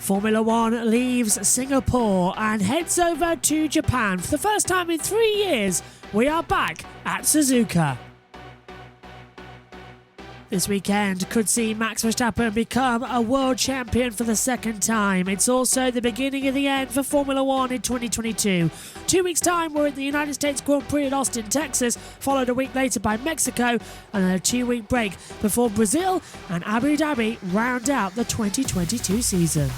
Formula One leaves Singapore and heads over to Japan. For the first time in 3 years, we are back at Suzuka. This weekend could see Max Verstappen become a world champion for the second time. It's also the beginning of the end for Formula One in 2022. 2 weeks' time, we're at the United States Grand Prix at Austin, Texas, followed a week later by Mexico, and then a 2-week break before Brazil and Abu Dhabi round out the 2022 season.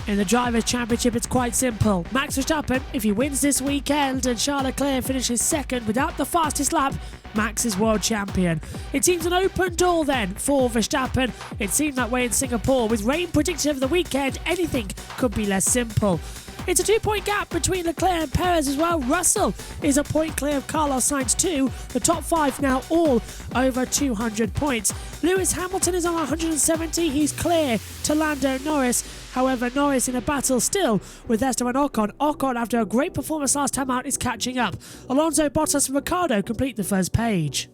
In the Drivers' Championship, it's quite simple. Max Verstappen, if he wins this weekend and Charles Leclerc finishes second without the fastest lap, Max is world champion. It seems an open door then for Verstappen. It seemed that way in Singapore. With rain predicted over the weekend, anything could be less simple. It's a 2-point gap between Leclerc and Perez as well. Russell is a point clear of Carlos Sainz too. The top 5 now all over 200 points. Lewis Hamilton is on 170. He's clear to Lando Norris. However, Norris in a battle still with Esteban Ocon. Ocon, after a great performance last time out, is catching up. Alonso, Bottas and Ricciardo complete the first page.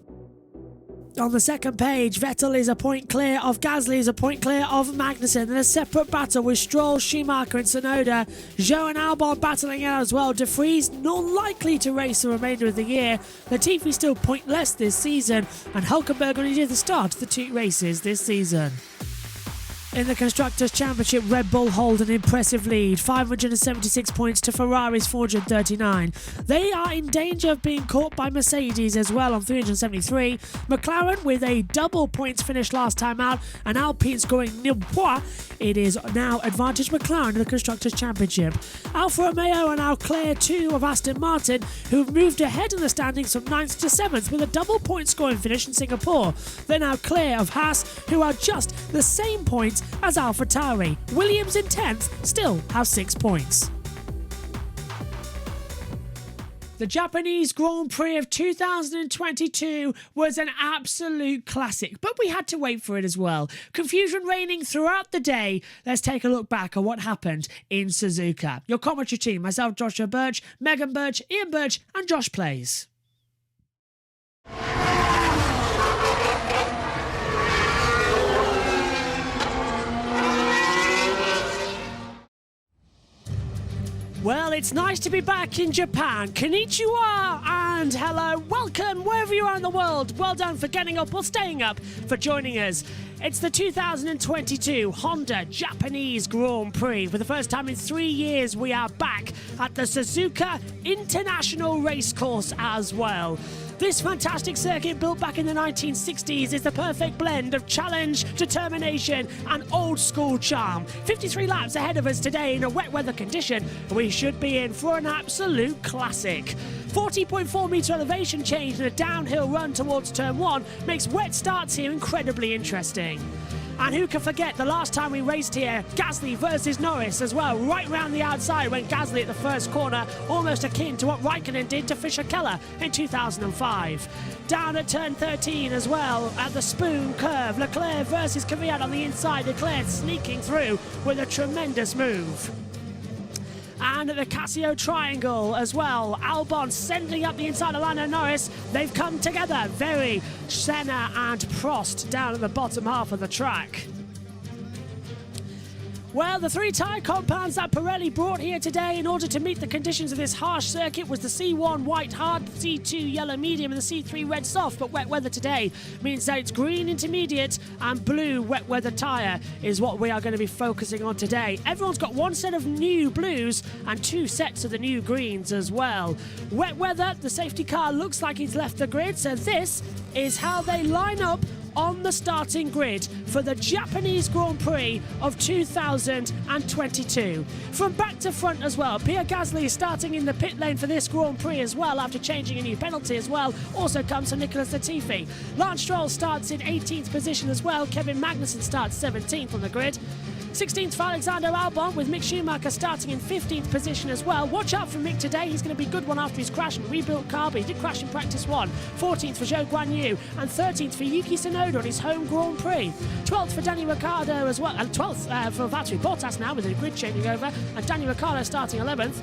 On the second page, Vettel is a point clear of Gasly, is a point clear of Magnussen. In a separate battle with Stroll, Schumacher and Tsunoda. Zhou and Albon battling out as well. De Vries not likely to race the remainder of the year. Latifi still pointless this season. And Hülkenberg only did the start of the 2 races this season. In the Constructors' Championship, Red Bull hold an impressive lead, 576 points to Ferrari's 439. They are in danger of being caught by Mercedes as well on 373. McLaren with a double points finish last time out, and Alpine scoring nil points. It is now advantage McLaren in the Constructors' Championship. Alfa Romeo and Leclerc 2 of Aston Martin, who've moved ahead in the standings from 9th to 7th with a double point scoring finish in Singapore. They're now clear of Haas, who are just the same points as AlphaTauri. Williams in 10th still have 6 points. The Japanese Grand Prix of 2022 was an absolute classic, but we had to wait for it as well. Confusion reigning throughout the day. Let's take a look back at what happened in Suzuka. Your commentary team, myself, Joshua Burch, Megan Burch, Ian Burch and Josh Plays. Well, it's nice to be back in Japan. Konnichiwa and hello, welcome wherever you are in the world. Well done for getting up or staying up, for joining us. It's the 2022 Honda Japanese Grand Prix. For the first time in 3 years, we are back at the Suzuka International Racecourse as well. This fantastic circuit, built back in the 1960s, is the perfect blend of challenge, determination and old school charm. 53 laps ahead of us today in a wet weather condition. We should be in for an absolute classic. 40.4 metre elevation change and a downhill run towards turn 1 makes wet starts here incredibly interesting. And who can forget the last time we raced here, Gasly versus Norris as well. Right round the outside went Gasly at the first corner, almost akin to what Raikkonen did to Fischer-Keller in 2005. Down at turn 13 as well, at the spoon curve, Leclerc versus Kvyat on the inside. Leclerc sneaking through with a tremendous move. And at the Casio Triangle as well, Albon sending up the inside of Lando Norris. They've come together very. Senna and Prost down at the bottom half of the track. Well, the 3 tyre compounds that Pirelli brought here today in order to meet the conditions of this harsh circuit was the C1 white hard, the C2 yellow medium and the C3 red soft, but wet weather today means that it's green intermediate and blue wet weather tyre is what we are going to be focusing on today. Everyone's got 1 set of new blues and 2 sets of the new greens as well. Wet weather, the safety car looks like it's left the grid, so this is how they line up on the starting grid for the Japanese Grand Prix of 2022. From back to front as well, Pierre Gasly is starting in the pit lane for this Grand Prix as well after changing a new penalty as well. Also comes from Nicholas Latifi. Lance Stroll starts in 18th position as well. Kevin Magnussen starts 17th on the grid. 16th for Alexander Albon, with Mick Schumacher starting in 15th position as well. Watch out for Mick today. He's going to be a good one after his crash and rebuilt car, but he did crash in practice 1. 14th for Zhou Guanyu and 13th for Yuki Tsunoda on his home Grand Prix. 12th for Daniel Ricciardo as well, and 12th for Valtteri Bottas now with the grid changing over, and Daniel Ricciardo starting 11th.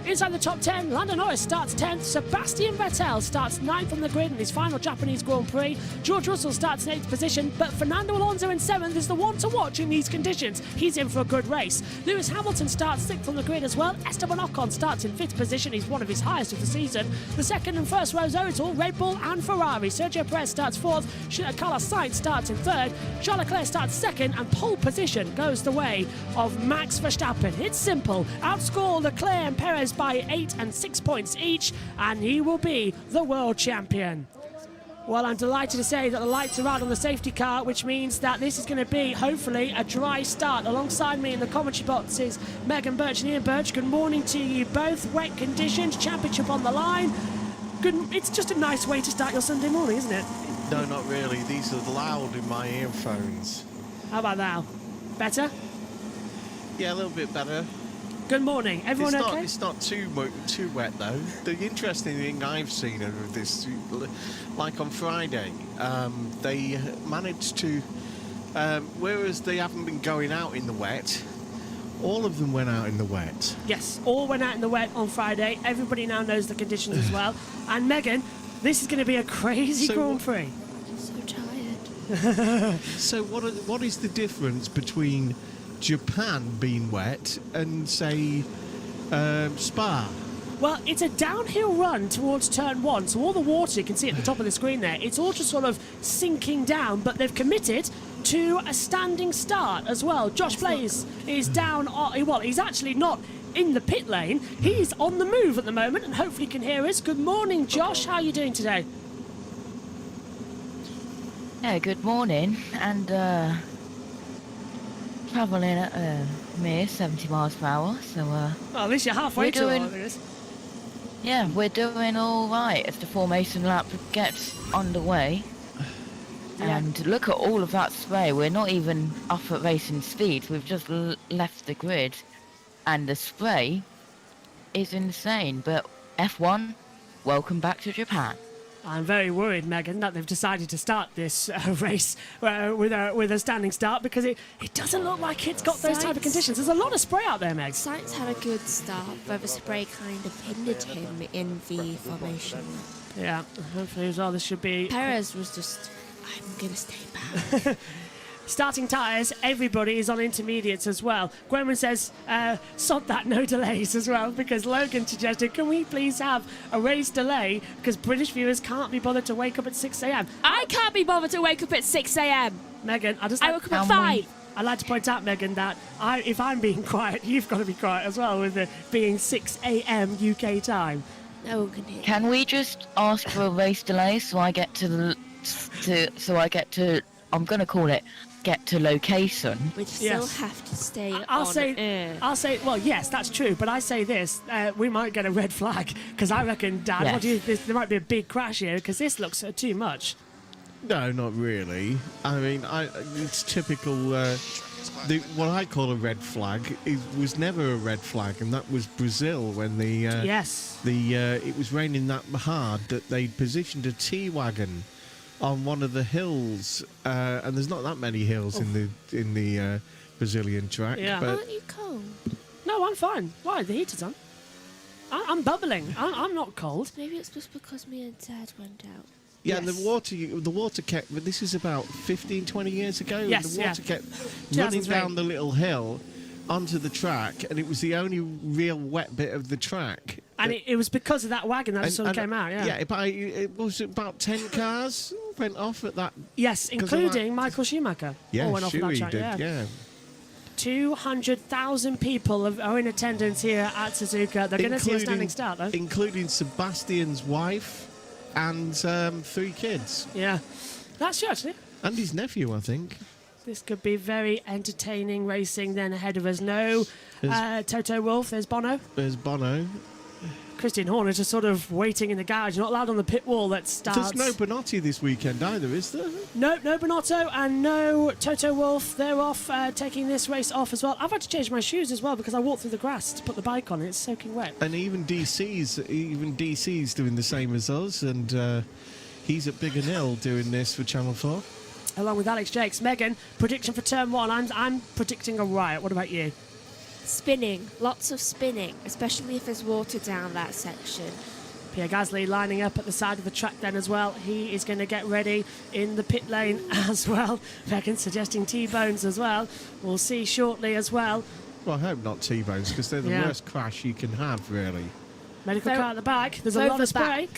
Inside the top 10, Lando Norris starts 10th, Sebastian Vettel starts 9th on the grid in his final Japanese Grand Prix, George Russell starts in 8th position, but Fernando Alonso in 7th is the one to watch in these conditions. He's in for a good race. Lewis Hamilton starts 6th on the grid as well, Esteban Ocon starts in 5th position, he's one of his highest of the season. The second and first rows are all Red Bull and Ferrari. Sergio Perez starts 4th, Carlos Sainz starts in 3rd, Charles Leclerc starts 2nd, and pole position goes the way of Max Verstappen. It's simple, outscore Leclerc and Perez by 8 and 6 points each, and he will be the world champion. Well, I'm delighted to say that the lights are out on the safety car, which means that this is going to be, hopefully, a dry start. Alongside me in the commentary box is Megan Burch and Ian Burch. Good morning to you both. Wet conditions, championship on the line. It's just a nice way to start your Sunday morning, isn't it? No, not really. These are loud in my earphones. How about now? Better? Yeah, a little bit better. Good morning. Everyone okay? It's not too wet, though. The interesting thing I've seen of this, like on Friday, they managed to, whereas they haven't been going out in the wet, all of them went out in the wet. Yes, all went out in the wet on Friday. Everybody now knows the conditions as well. And Megan, this is going to be a crazy Grand Prix. I'm so tired. So what is the difference between Japan being wet and, say, Spa? Well, it's a downhill run towards turn 1, so all the water you can see at the top of the screen there, it's all just sort of sinking down, but they've committed to a standing start as well. Josh Blaze is down, well, he's actually not in the pit lane, he's on the move at the moment, and hopefully can hear us. Good morning, Josh, how are you doing today? Yeah, good morning, and travelling at mere 70 miles per hour, so well, at least you're halfway to it. Yeah, we're doing all right as the formation lap gets underway. Yeah. And look at all of that spray. We're not even up at racing speed. We've just left the grid, and the spray is insane. But F1, welcome back to Japan. I'm very worried, Megan, that they've decided to start this race with a standing start, because it doesn't look like it's got those type of conditions. There's a lot of spray out there, Meg. Sainz had a good start, but the spray kind of hindered him in the formation. Yeah, hopefully as well this should be... Perez was just, I'm going to stay back. Starting tyres, everybody is on intermediates as well. Gwenman says, sod that, no delays as well, because Logan suggested, can we please have a race delay, because British viewers can't be bothered to wake up at 6 a.m. I can't be bothered to wake up at 6 a.m. Megan, I woke up at 5. I'd like to point out, Megan, that if I'm being quiet, you've got to be quiet as well, with it being 6 a.m. UK time. No one can hear. Can we just ask for a race delay so I get to I'm going to call it get to location? We still have to stay I'll on air. well, yes, that's true, but I say this, we might get a red flag, because I reckon, Dad, Yes. there might be a big crash here, because this looks too much. No, not really. I mean, it's typical. What I call a red flag was never a red flag, and that was Brazil when it was raining that hard that they positioned a T-wagon on one of the hills, and there's not that many hills in the Brazilian track. Yeah. But Aren't you cold? No, I'm fine. Why? The heater's on. I'm bubbling. I'm not cold. Maybe it's just because me and Dad went out. yeah, Yes. and the water kept. But this is about 15, 20 years ago. Yes, the water yeah. kept running 2003. down the little hill onto the track, and it was the only real wet bit of the track. And it was because of that wagon that sort of came out, yeah. Yeah, it was about 10 cars went off at that. Yes, including Michael Schumacher. Yeah, all went off of that Shuey track, did, yeah. 200,000 people are in attendance here at Suzuka. They're going to see a standing start, though. Including Sebastian's wife and 3 kids. Yeah, that's true, actually. And his nephew, I think. This could be very entertaining racing then ahead of us. No Toto Wolff, there's Bono. There's Bono. Christian Horner just sort of waiting in the garage, not allowed on the pit wall that starts. There's no Bonatti this weekend either, is there? No Bonotto and no Toto Wolff. They're off, taking this race off as well. I've had to change my shoes as well because I walked through the grass to put the bike on. It's soaking wet. And even DC's doing the same as us, and he's at Biggin Hill doing this for Channel 4. Along with Alex Jakes. Megan, prediction for turn 1. I'm predicting a riot. What about you? Spinning, lots of spinning, especially if there's water down that section. Pierre Gasly lining up at the side of the track then as well. He is going to get ready in the pit lane as well. Megan suggesting T-bones as well. We'll see shortly as well. Well, I hope not T-bones, because they're the worst crash you can have, really. Medical car at the back. There's a lot of spray.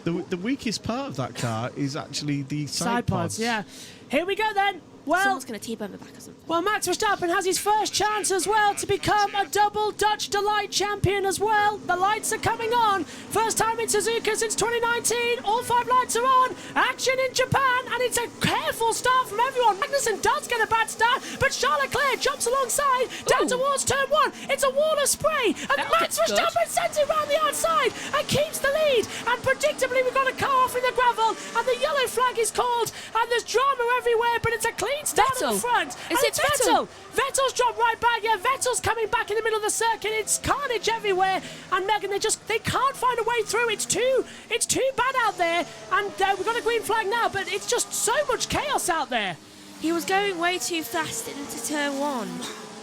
The weakest part of that car is actually the side pods. Yeah. Here we go then. Well, someone's going to T-bone the back or something. Well, Max Verstappen has his first chance as well to become a double Dutch Delight champion as well. The lights are coming on. First time in Suzuka since 2019. All 5 lights are on. Action in Japan, and it's a careful start from everyone. Magnussen does get a bad start, but Charles Leclerc jumps alongside down towards turn 1. It's a wall of spray, and Max Verstappen sends it round the outside and keeps the lead. And predictably, we've got a car off in the gravel, and the yellow flag is called, and there's drama everywhere, but it's a clean start at the front. Is it Vettel? Vettel's dropped right back. Yeah, Vettel's coming back in the middle of the circuit. It's carnage everywhere. And Megan, they can't find a way through. It's too bad out there. And we've got a green flag now, but it's just so much chaos out there. He was going way too fast into turn 1.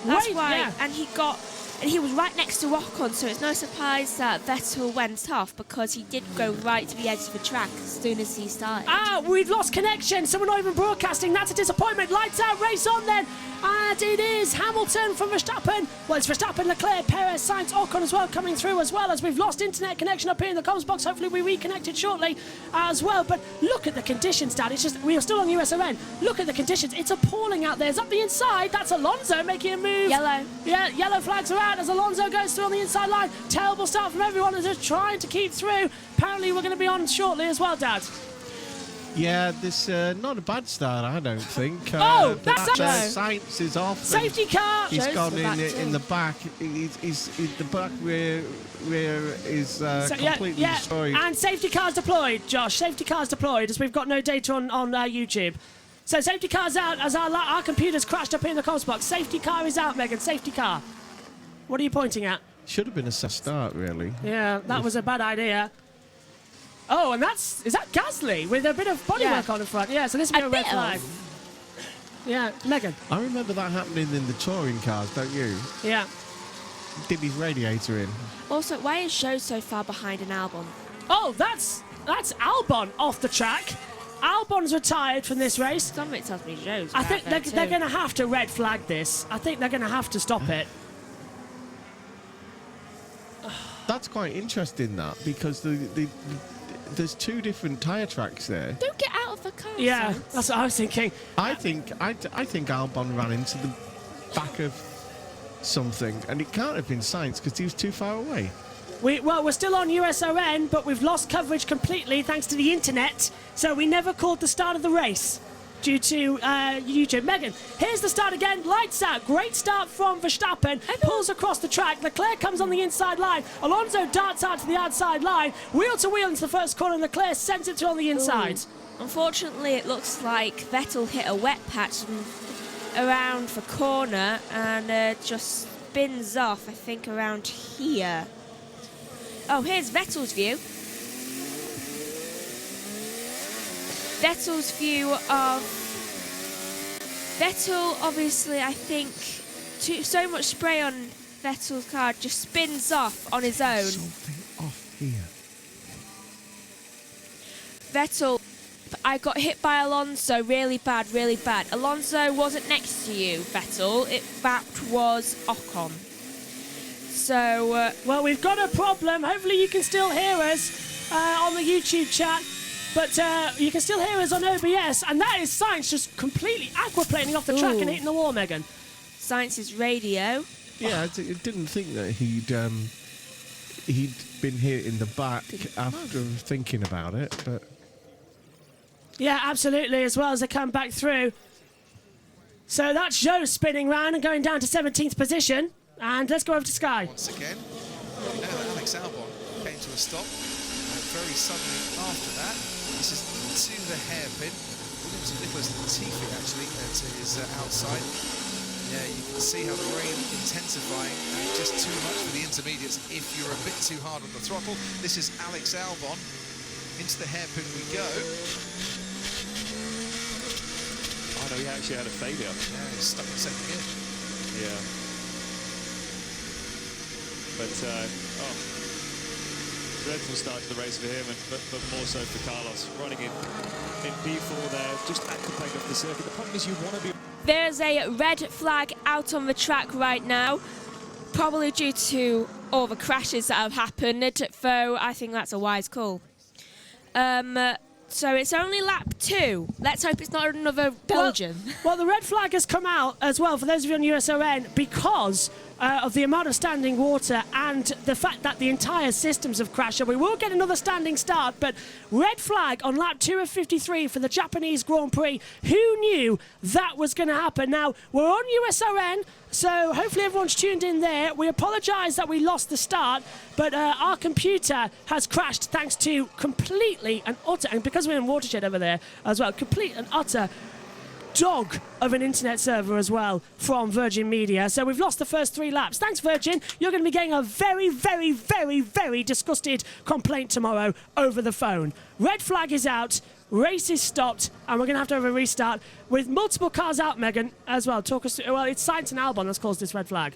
That's why. Yeah. And he was right next to Ocon, so it's no surprise that Vettel went off, because he did go right to the edge of the track as soon as he started. We've lost connection, so we're not even broadcasting. That's a disappointment. Lights out, race on then. And it is Hamilton from Verstappen. Well, it's Verstappen, Leclerc, Perez, Sainz, Ocon as well coming through as well, as we've lost internet connection up here in the comms box. Hopefully we reconnect it shortly as well. But look at the conditions, Dad. It's just, we are still on USON. Look at the conditions. It's appalling out there. It's up the inside. That's Alonso making a move. Yellow. Yeah, yellow flags are out as Alonso goes through on the inside line. Terrible start from everyone as they're trying to keep through. Apparently we're going to be on shortly as well, Dad. Yeah, this not a bad start, I don't think. That's Sainz is off. Safety car. He's gone in the back. He's the back rear is completely destroyed. And safety cars deployed, Josh. Safety cars deployed, as we've got no data on YouTube. So safety car's out as our computer's crashed up here in the comms box. Safety car is out, Megan. Safety car. What are you pointing at? Should have been a start, really. Yeah, that was a bad idea. Oh, and is that Gasly with a bit of bodywork on the front? Yeah, so this will be a red flag. Yeah, Megan. I remember that happening in the touring cars, don't you? Yeah. Dip his radiator in. Also, why is Zhou so far behind in Albon? Oh, that's Albon off the track. Albon's retired from this race. Some of it tells me Zhou's I think they're going to have to red flag this. I think they're going to have to stop it. That's quite interesting, that, because there's 2 different tyre tracks there. Don't get out of the car. Yeah, that's what I was thinking. I think Albon ran into the back of something, and it can't have been Sainz because he was too far away. We're still on USON, but we've lost coverage completely thanks to the internet, so we never called the start of the race due to YouTube. Megan, here's the start again. Lights out. Great start from Verstappen. Pulls across the track. Leclerc comes on the inside line. Alonso darts out to the outside line. Wheel to wheel into the first corner. Leclerc sends it through on the inside. Ooh. Unfortunately, it looks like Vettel hit a wet patch around the corner and just spins off, I think, around here. Oh, here's Vettel's view. Vettel's view of Vettel, obviously, I think so much spray on Vettel's car, just spins off on his own. Something off here. Vettel, I got hit by Alonso really bad, really bad. Alonso wasn't next to you, Vettel. That was Ocon. So, well, we've got a problem. Hopefully you can still hear us on the YouTube chat. But you can still hear us on OBS, and that is Sainz just completely aquaplaning off the track and hitting the wall, Megan. Sainz's radio. Yeah, I didn't think that he'd been hit in the back after thinking about it, but... Yeah, absolutely, as well as they come back through. So that's Zhou spinning round and going down to 17th position. And let's go over to Sky. Once again, we know that Alex Albon came to a stop very suddenly after that. This is to the hairpin. Williams and Nicholas Latifi actually to his outside. Yeah, you can see how the rain intensifying and just too much for the intermediates if you're a bit too hard on the throttle. This is Alex Albon. Into the hairpin we go. Oh no, he actually had a failure. Yeah, he's stuck in second gear. Yeah. But dreadful start to the race for him, but more so for Carlos. Running in P4 there, just acrobating off the circuit. The problem is you want to be... There's a red flag out on the track right now, probably due to all the crashes that have happened, though I think that's a wise call. So it's only lap 2. Let's hope it's not another Belgian. Well, the red flag has come out as well, for those of you on USON, because of the amount of standing water and the fact that the entire systems have crashed. So we will get another standing start, but red flag on lap 2 of 53 for the Japanese Grand Prix. Who knew that was going to happen? Now, we're on USON, so hopefully everyone's tuned in there. We apologise that we lost the start, but our computer has crashed thanks to completely and utter, and because we're in Watershed over there as well, complete and utter dog of an internet server as well from Virgin Media. So we've lost the first 3 laps. Thanks, Virgin. You're going to be getting a very, very, very, very disgusted complaint tomorrow over the phone. Red flag is out. Race is stopped, and we're going to have a restart with multiple cars out, Megan, as well. Talk us through. Well, it's Sainz and Albon that's caused this red flag.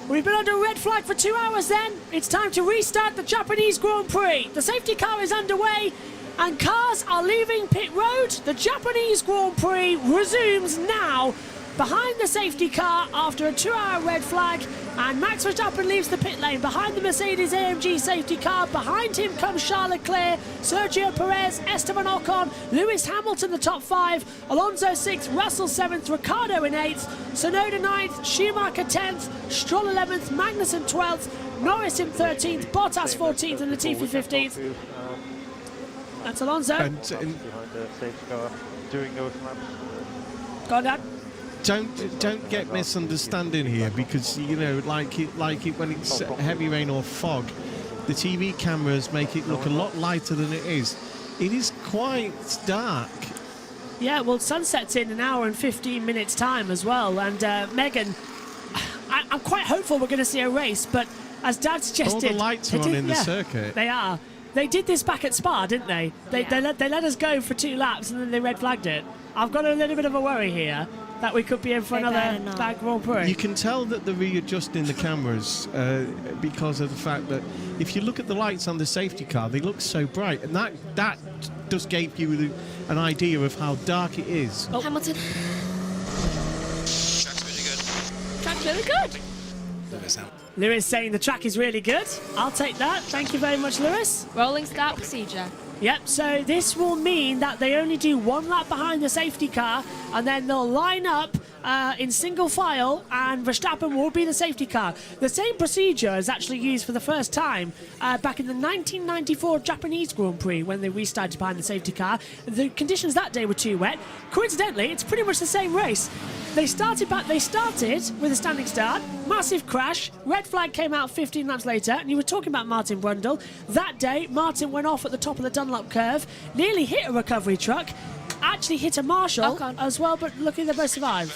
We've been under red flag for 2 hours then. It's time to restart the Japanese Grand Prix. The safety car is underway, and cars are leaving pit road. The Japanese Grand Prix resumes now behind the safety car after a 2-hour red flag, and Max Verstappen leaves the pit lane behind the Mercedes-AMG safety car. Behind him comes Charles Leclerc, Sergio Perez, Esteban Ocon, Lewis Hamilton the top 5, Alonso 6th, Russell 7th, Ricciardo in 8th, Tsunoda 9th, Schumacher 10th, Stroll 11th, Magnussen 12th, Norris in 13th, Bottas 14th and Latifi 15th. That's Alonso. And Go on, Dad. Don't get misunderstanding here, because you know, like it when it's heavy rain or fog, the TV cameras make it look a lot lighter than it is. It is quite dark. Yeah, well, sunset's in an hour and 15 minutes time as well. And Megan, I'm quite hopeful we're going to see a race, but as Dad suggested, all the lights are on in the circuit. They are. They did this back at Spa, didn't they? They let us go for 2 laps and then they red flagged it. I've got a little bit of a worry here that we could be in for another bad Grand Prix. You can tell that they're readjusting the cameras because of the fact that if you look at the lights on the safety car, they look so bright, and that just gave you an idea of how dark it is. Oh. Hamilton. Track's really good. Track's really good. Lewis saying the track is really good. I'll take that. Thank you very much, Lewis. Rolling start procedure. Yep, so this will mean that they only do 1 lap behind the safety car, and then they'll line up in single file, and Verstappen will be the safety car. The same procedure is actually used for the first time back in the 1994 Japanese Grand Prix when they restarted behind the safety car. The conditions that day were too wet. Coincidentally, it's pretty much the same race. They started with a standing start, massive crash, red flag came out 15 laps later, and you were talking about Martin Brundle. That day, Martin went off at the top of the Dunlop curve, nearly hit a recovery truck, actually hit a Marshall as well, but luckily they both survived.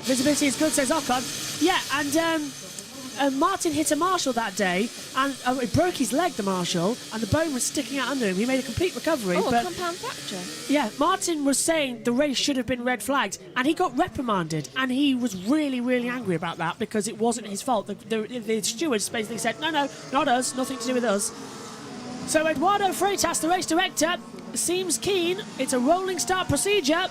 Visibility is good, says Ocon. Yeah, and Martin hit a Marshall that day, and it broke his leg, the Marshall, and the bone was sticking out under him. He made a complete recovery. Oh, but a compound fracture. yeah, Martin was saying the race should have been red flagged, and he got reprimanded, and he was really, really angry about that because it wasn't his fault. The stewards basically said, no, not us, nothing to do with us. So Eduardo Freitas, the race director, seems keen. It's a rolling start procedure.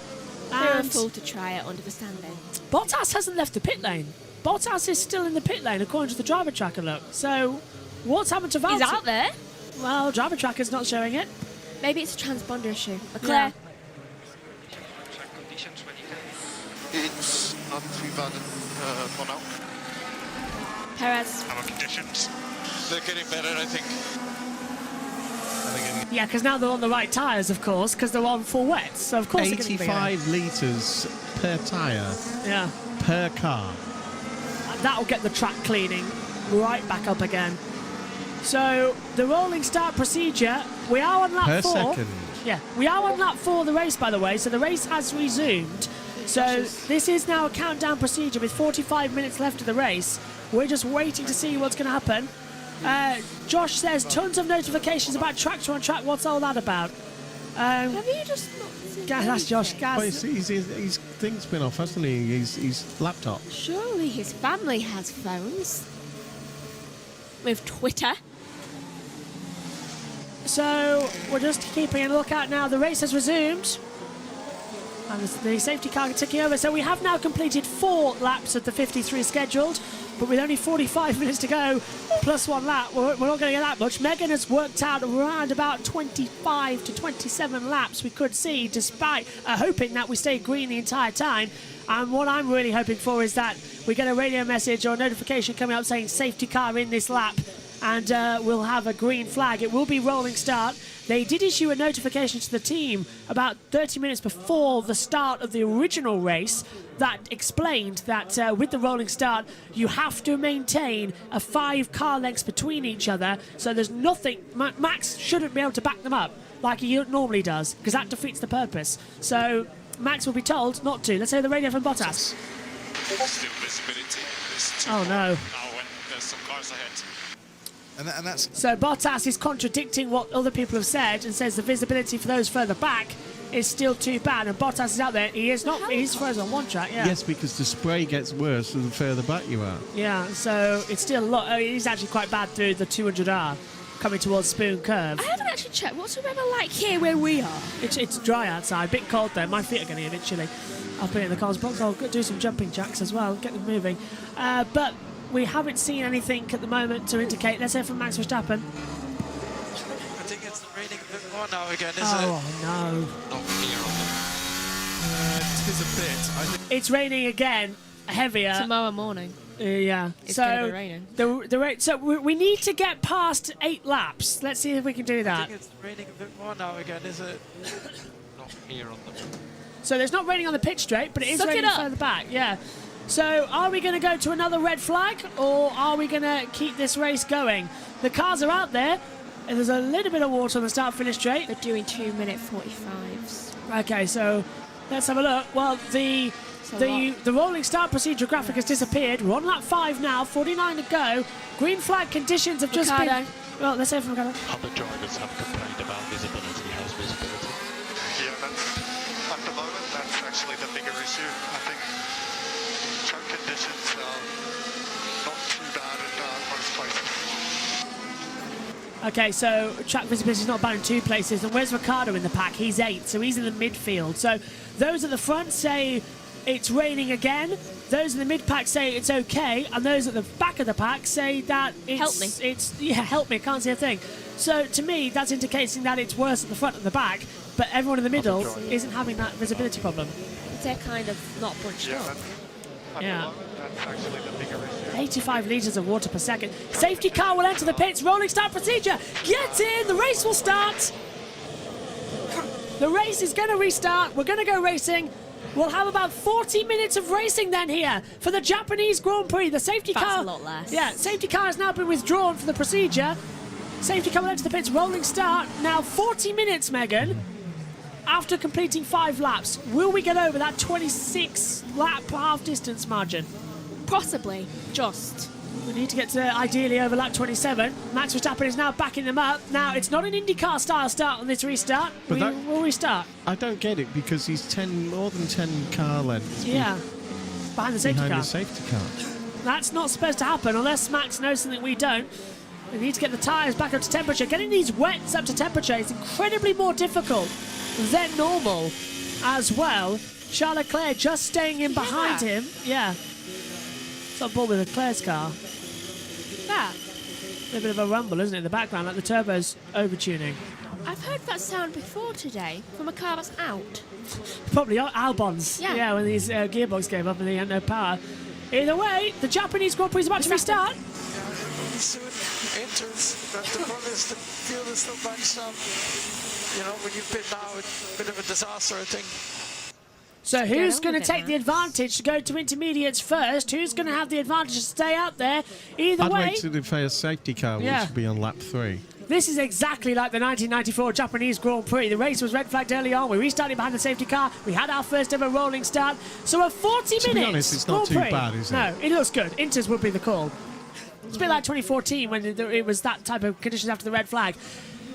They're a fool to try it under the standing. Bottas hasn't left the pit lane. Bottas is still in the pit lane, according to the driver tracker look. So, what's happened to Valtteri? He's out there. Well, driver tracker's not showing it. Maybe it's a transponder issue. Leclerc. It's not too bad for now. Perez. Our conditions, they're getting better, I think. Yeah, because now they're on the right tyres, of course, because they're on full wet. So, of course, 85 litres per tyre. Yeah. Per car. That'll get the track cleaning right back up again. So, the rolling start procedure, we are on lap 4. Per second. Yeah, we are on lap 4 of the race, by the way, so the race has resumed. So, this is now a countdown procedure with 45 minutes left of the race. We're just waiting to see what's going to happen. Josh says, tons of notifications about tractor on track. What's all that about? Have you just not seen That's Josh. Well, the thing's been off, hasn't he? His laptop. Surely his family has phones. With Twitter. So we're just keeping a lookout now. The race has resumed. And the safety car ticking over. So we have now completed 4 laps of the 53 scheduled, but with only 45 minutes to go, plus 1 lap, we're not going to get that much. Megan has worked out around about 25 to 27 laps we could see, despite hoping that we stay green the entire time. And what I'm really hoping for is that we get a radio message or a notification coming up saying safety car in this lap, and we'll have a green flag. It will be rolling start. They did issue a notification to the team about 30 minutes before the start of the original race that explained that with the rolling start, you have to maintain a 5 car lengths between each other. So there's nothing. Max shouldn't be able to back them up like he normally does, because that defeats the purpose. So Max will be told not to. Let's hear the radio from Bottas. Still visibility. Oh no. Now when there's some cars ahead. And that's... So Bottas is contradicting what other people have said and says the visibility for those further back is still too bad. And Bottas is out there. He is not. He's frozen on one track. Yeah. Yes, because the spray gets worse the further back you are. Yeah. So it's still a lot. He's actually quite bad through the 200R coming towards Spoon Curve. I haven't actually checked. What's the weather like here where we are? It's dry outside. A bit cold though. My feet are getting a bit chilly. I'll put it in the cars box. I'll do some jumping jacks as well. Get them moving. But we haven't seen anything at the moment to indicate. Let's hear from Max Verstappen. I think it's raining a bit more now again, is it? Oh no! Not here on it is a bit. I think It's raining again, heavier. Tomorrow morning. Yeah. It's so going to be raining. So we need to get past 8 laps. Let's see if we can do I that. think it's raining a bit more now again, is it? Not here on the... So there's not raining on the pitch straight, but it is Suck it raining up. further back. Yeah. So are we going to go to another red flag, or are we going to keep this race going? The cars are out there, and there's a little bit of water on the start-finish straight. They're doing 2-minute 45s. Okay, so let's have a look. Well, the rolling start procedure graphic has disappeared. We're on lap 5 now, 49 to go. Green flag conditions have just been... Well, let's hear from Ricardo. Other drivers have complained about visibility. How's visibility? Yeah, at the moment, that's actually the bigger issue. I think track conditions are not too bad in most places. Okay, so track visibility is not bad in 2 places. And where's Ricardo in the pack? He's 8, so he's in the midfield. So those at the front say it's raining again. Those in the mid-pack say it's okay. And those at the back of the pack say that it's... Help me. Help me, I can't see a thing. So to me, that's indicating that it's worse at the front and the back, but everyone in the middle isn't having that visibility problem. They're kind of not bunched up. Yeah. That's actually the bigger issue. 85 litres of water per second. Safety car will enter the pits. Rolling start procedure. Get in. The race will start. The race is going to restart. We're going to go racing. We'll have about 40 minutes of racing then here for the Japanese Grand Prix. The safety car... That's a lot less. Yeah, safety car has now been withdrawn for the procedure. Safety car will enter the pits. Rolling start. Now 40 minutes, Megan. After completing 5 laps, will we get over that 26 lap half distance margin? Possibly. Just. We need to get to ideally over lap 27. Max Verstappen is now backing them up. Now, it's not an IndyCar style start on this restart. But Will restart? I don't get it, because he's more than 10 car lengths Behind the safety behind car. the safety car. That's not supposed to happen unless Max knows something we don't. We need to get the tyres back up to temperature. Getting these wets up to temperature is incredibly more difficult than normal as well. Charles Leclerc just staying in behind him. Yeah. It's on board with Leclerc's car. That. A bit of a rumble, isn't it, in the background, like the turbo's overtuning. I've heard that sound before today from a car that's out. Probably Albon's. Yeah. When his gearbox gave up and he had no power. Either way, the Japanese Grand Prix is about to restart. Soon enters, but the problem is the field is still bunched up. You know, when you pit now, it's a bit of a disaster, I think. So who's going to take the advantage to go to intermediates first? Who's going to have the advantage to stay out there? Either I'd way... wait to the first safety car, which would be on lap 3. This is exactly like the 1994 Japanese Grand Prix. The race was red flagged early on. We restarted behind the safety car. We had our first ever rolling start. So a 40 minutes... To be honest, it's not too bad, is it? No, it looks good. Inters would be the call. It's a bit like 2014 when it was that type of conditions after the red flag.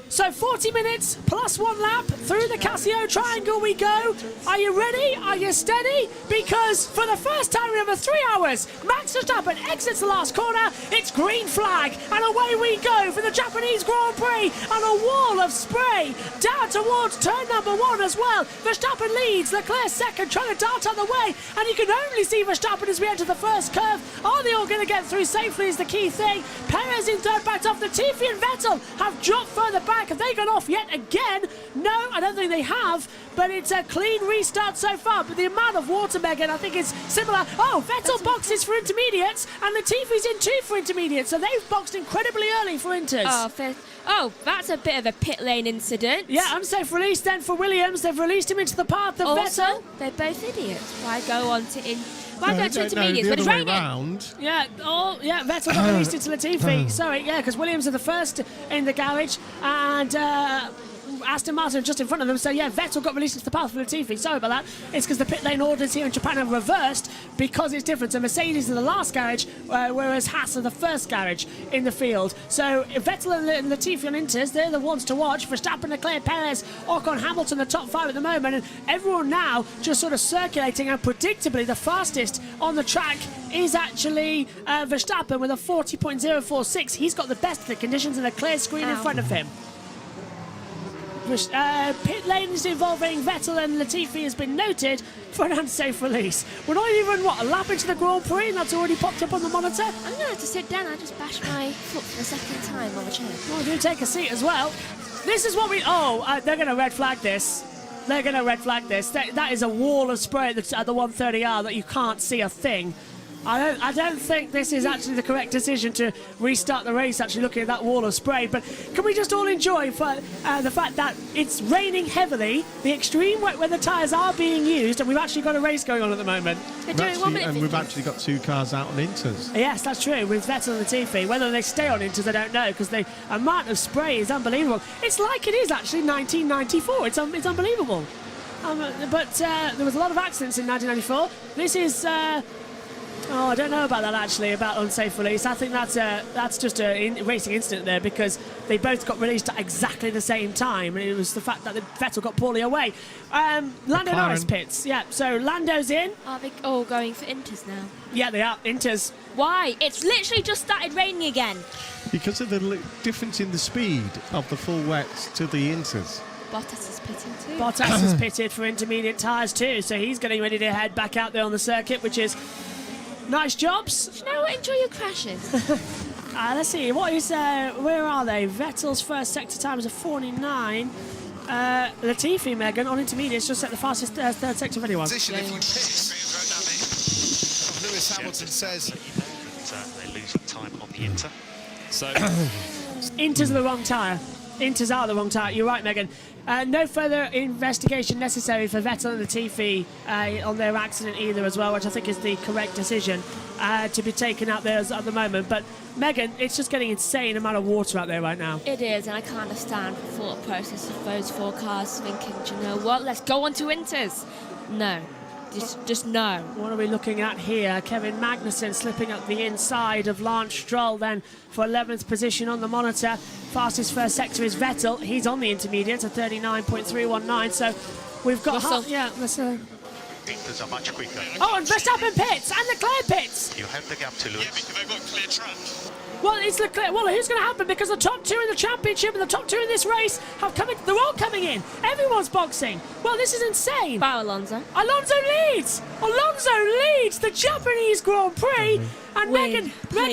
So 40 minutes plus 1 lap through the Casio Triangle we go. Are you ready? Are you steady? Because for the first time in over 3 hours, Max Verstappen exits the last corner. It's green flag, and away we go for the Japanese Grand Prix, and a wall of spray down towards turn number 1 as well. Verstappen leads, Leclerc second, trying to dart out the way, and you can only see Verstappen as we enter the first curve. Are they all going to get through safely is the key thing. Perez in third, backed off. Latifi and Vettel have dropped further back. Have they gone off yet again? No, I don't think they have, but it's a clean restart so far. But the amount of water, Megan, I think is similar. Oh, Vettel boxes for intermediates, and Latifi's in 2 for intermediates, so they've boxed incredibly early for inters. Oh, that's a bit of a pit lane incident. Yeah, unsafe release then for Williams. They've released him into the path of also, Vettel. They're both idiots. Why go on to Why go to intermediates the when it's other way raining? round. Yeah, Vettel got released into Latifi. Sorry, yeah, because Williams are the first in the garage, and Aston Martin just in front of them. So yeah, Vettel got released into the path for Latifi. Sorry about that. It's because the pit lane orders here in Japan have reversed because it's different. So Mercedes are the last garage, whereas Haas are the first garage in the field. So Vettel and Latifi on Inters, they're the ones to watch. Verstappen, Leclerc, Perez, Ocon, Hamilton, the top 5 at the moment, and everyone now just sort of circulating. And predictably, the fastest on the track is actually Verstappen with a 40.046. He's got the best of the conditions and a clear screen in front of him. Pit lanes involving Vettel and Latifi has been noted for an unsafe release. We're not even, a lap into the Grand Prix, and that's already popped up on the monitor? I'm going to have to sit down. I just bashed my foot for the second time on the chair. Well, do take a seat as well. This is what we... they're going to red flag this. They're going to red flag this. That is a wall of spray at the 130R that you can't see a thing. I don't think this is actually the correct decision to restart the race, actually looking at that wall of spray. But can we just all enjoy the fact that it's raining heavily, the extreme wet weather tyres are being used, and we've actually got a race going on at the moment. We've actually got 2 cars out on Inters. Yes, that's true, with Vettel and Latifi. Whether they stay on Inters, I don't know, because the amount of spray is unbelievable. It's like it is actually 1994. It's unbelievable. But there was a lot of accidents in 1994. This is... I don't know about that, actually, about unsafe release. I think that's just a racing incident there, because they both got released at exactly the same time, and it was the fact that Vettel got poorly away. Lando Norris pits. Yeah, so Lando's in. Are they all going for Inters now? Yeah, they are. Inters. Why? It's literally just started raining again. Because of the difference in the speed of the full wets to the Inters. Bottas is pitting too. Bottas is pitted for intermediate tyres too, so he's getting ready to head back out there on the circuit, which is... Nice jobs. Do you know what? Enjoy your crashes. Let's see. What is where are they? Vettel's first sector time is a 49. Latifi, Megan, on intermediates, just set the fastest third sector of anyone. Position if you pit. Lewis Hamilton says they're losing time on the Inter. So Inter's the wrong tyre. Inters are the wrong tyre. You're right, Megan. No further investigation necessary for Vettel and Latifi on their accident either as well, which I think is the correct decision to be taken out there at the moment. But, Megan, it's just getting insane amount of water out there right now. It is, and I can't understand the thought process of those 4 cars thinking, do you know what, let's go on to Inters. No. Just no. What are we looking at here? Kevin Magnussen slipping up the inside of Lance Stroll then for 11th position on the monitor. Fastest first sector is Vettel. He's on the intermediate at 39.319. So we've got... Inters are much quicker. Oh, and Verstappen pits and Leclerc pits. You have the gap to lose. Yeah, because they've got clear track. Well, it's Leclerc. Well, who's going to happen? Because the top 2 in the championship and the top 2 in this race have come in. They're all coming in. Everyone's boxing. Well, this is insane. Bow Alonso. Alonso leads. Alonso leads the Japanese Grand Prix. And Megan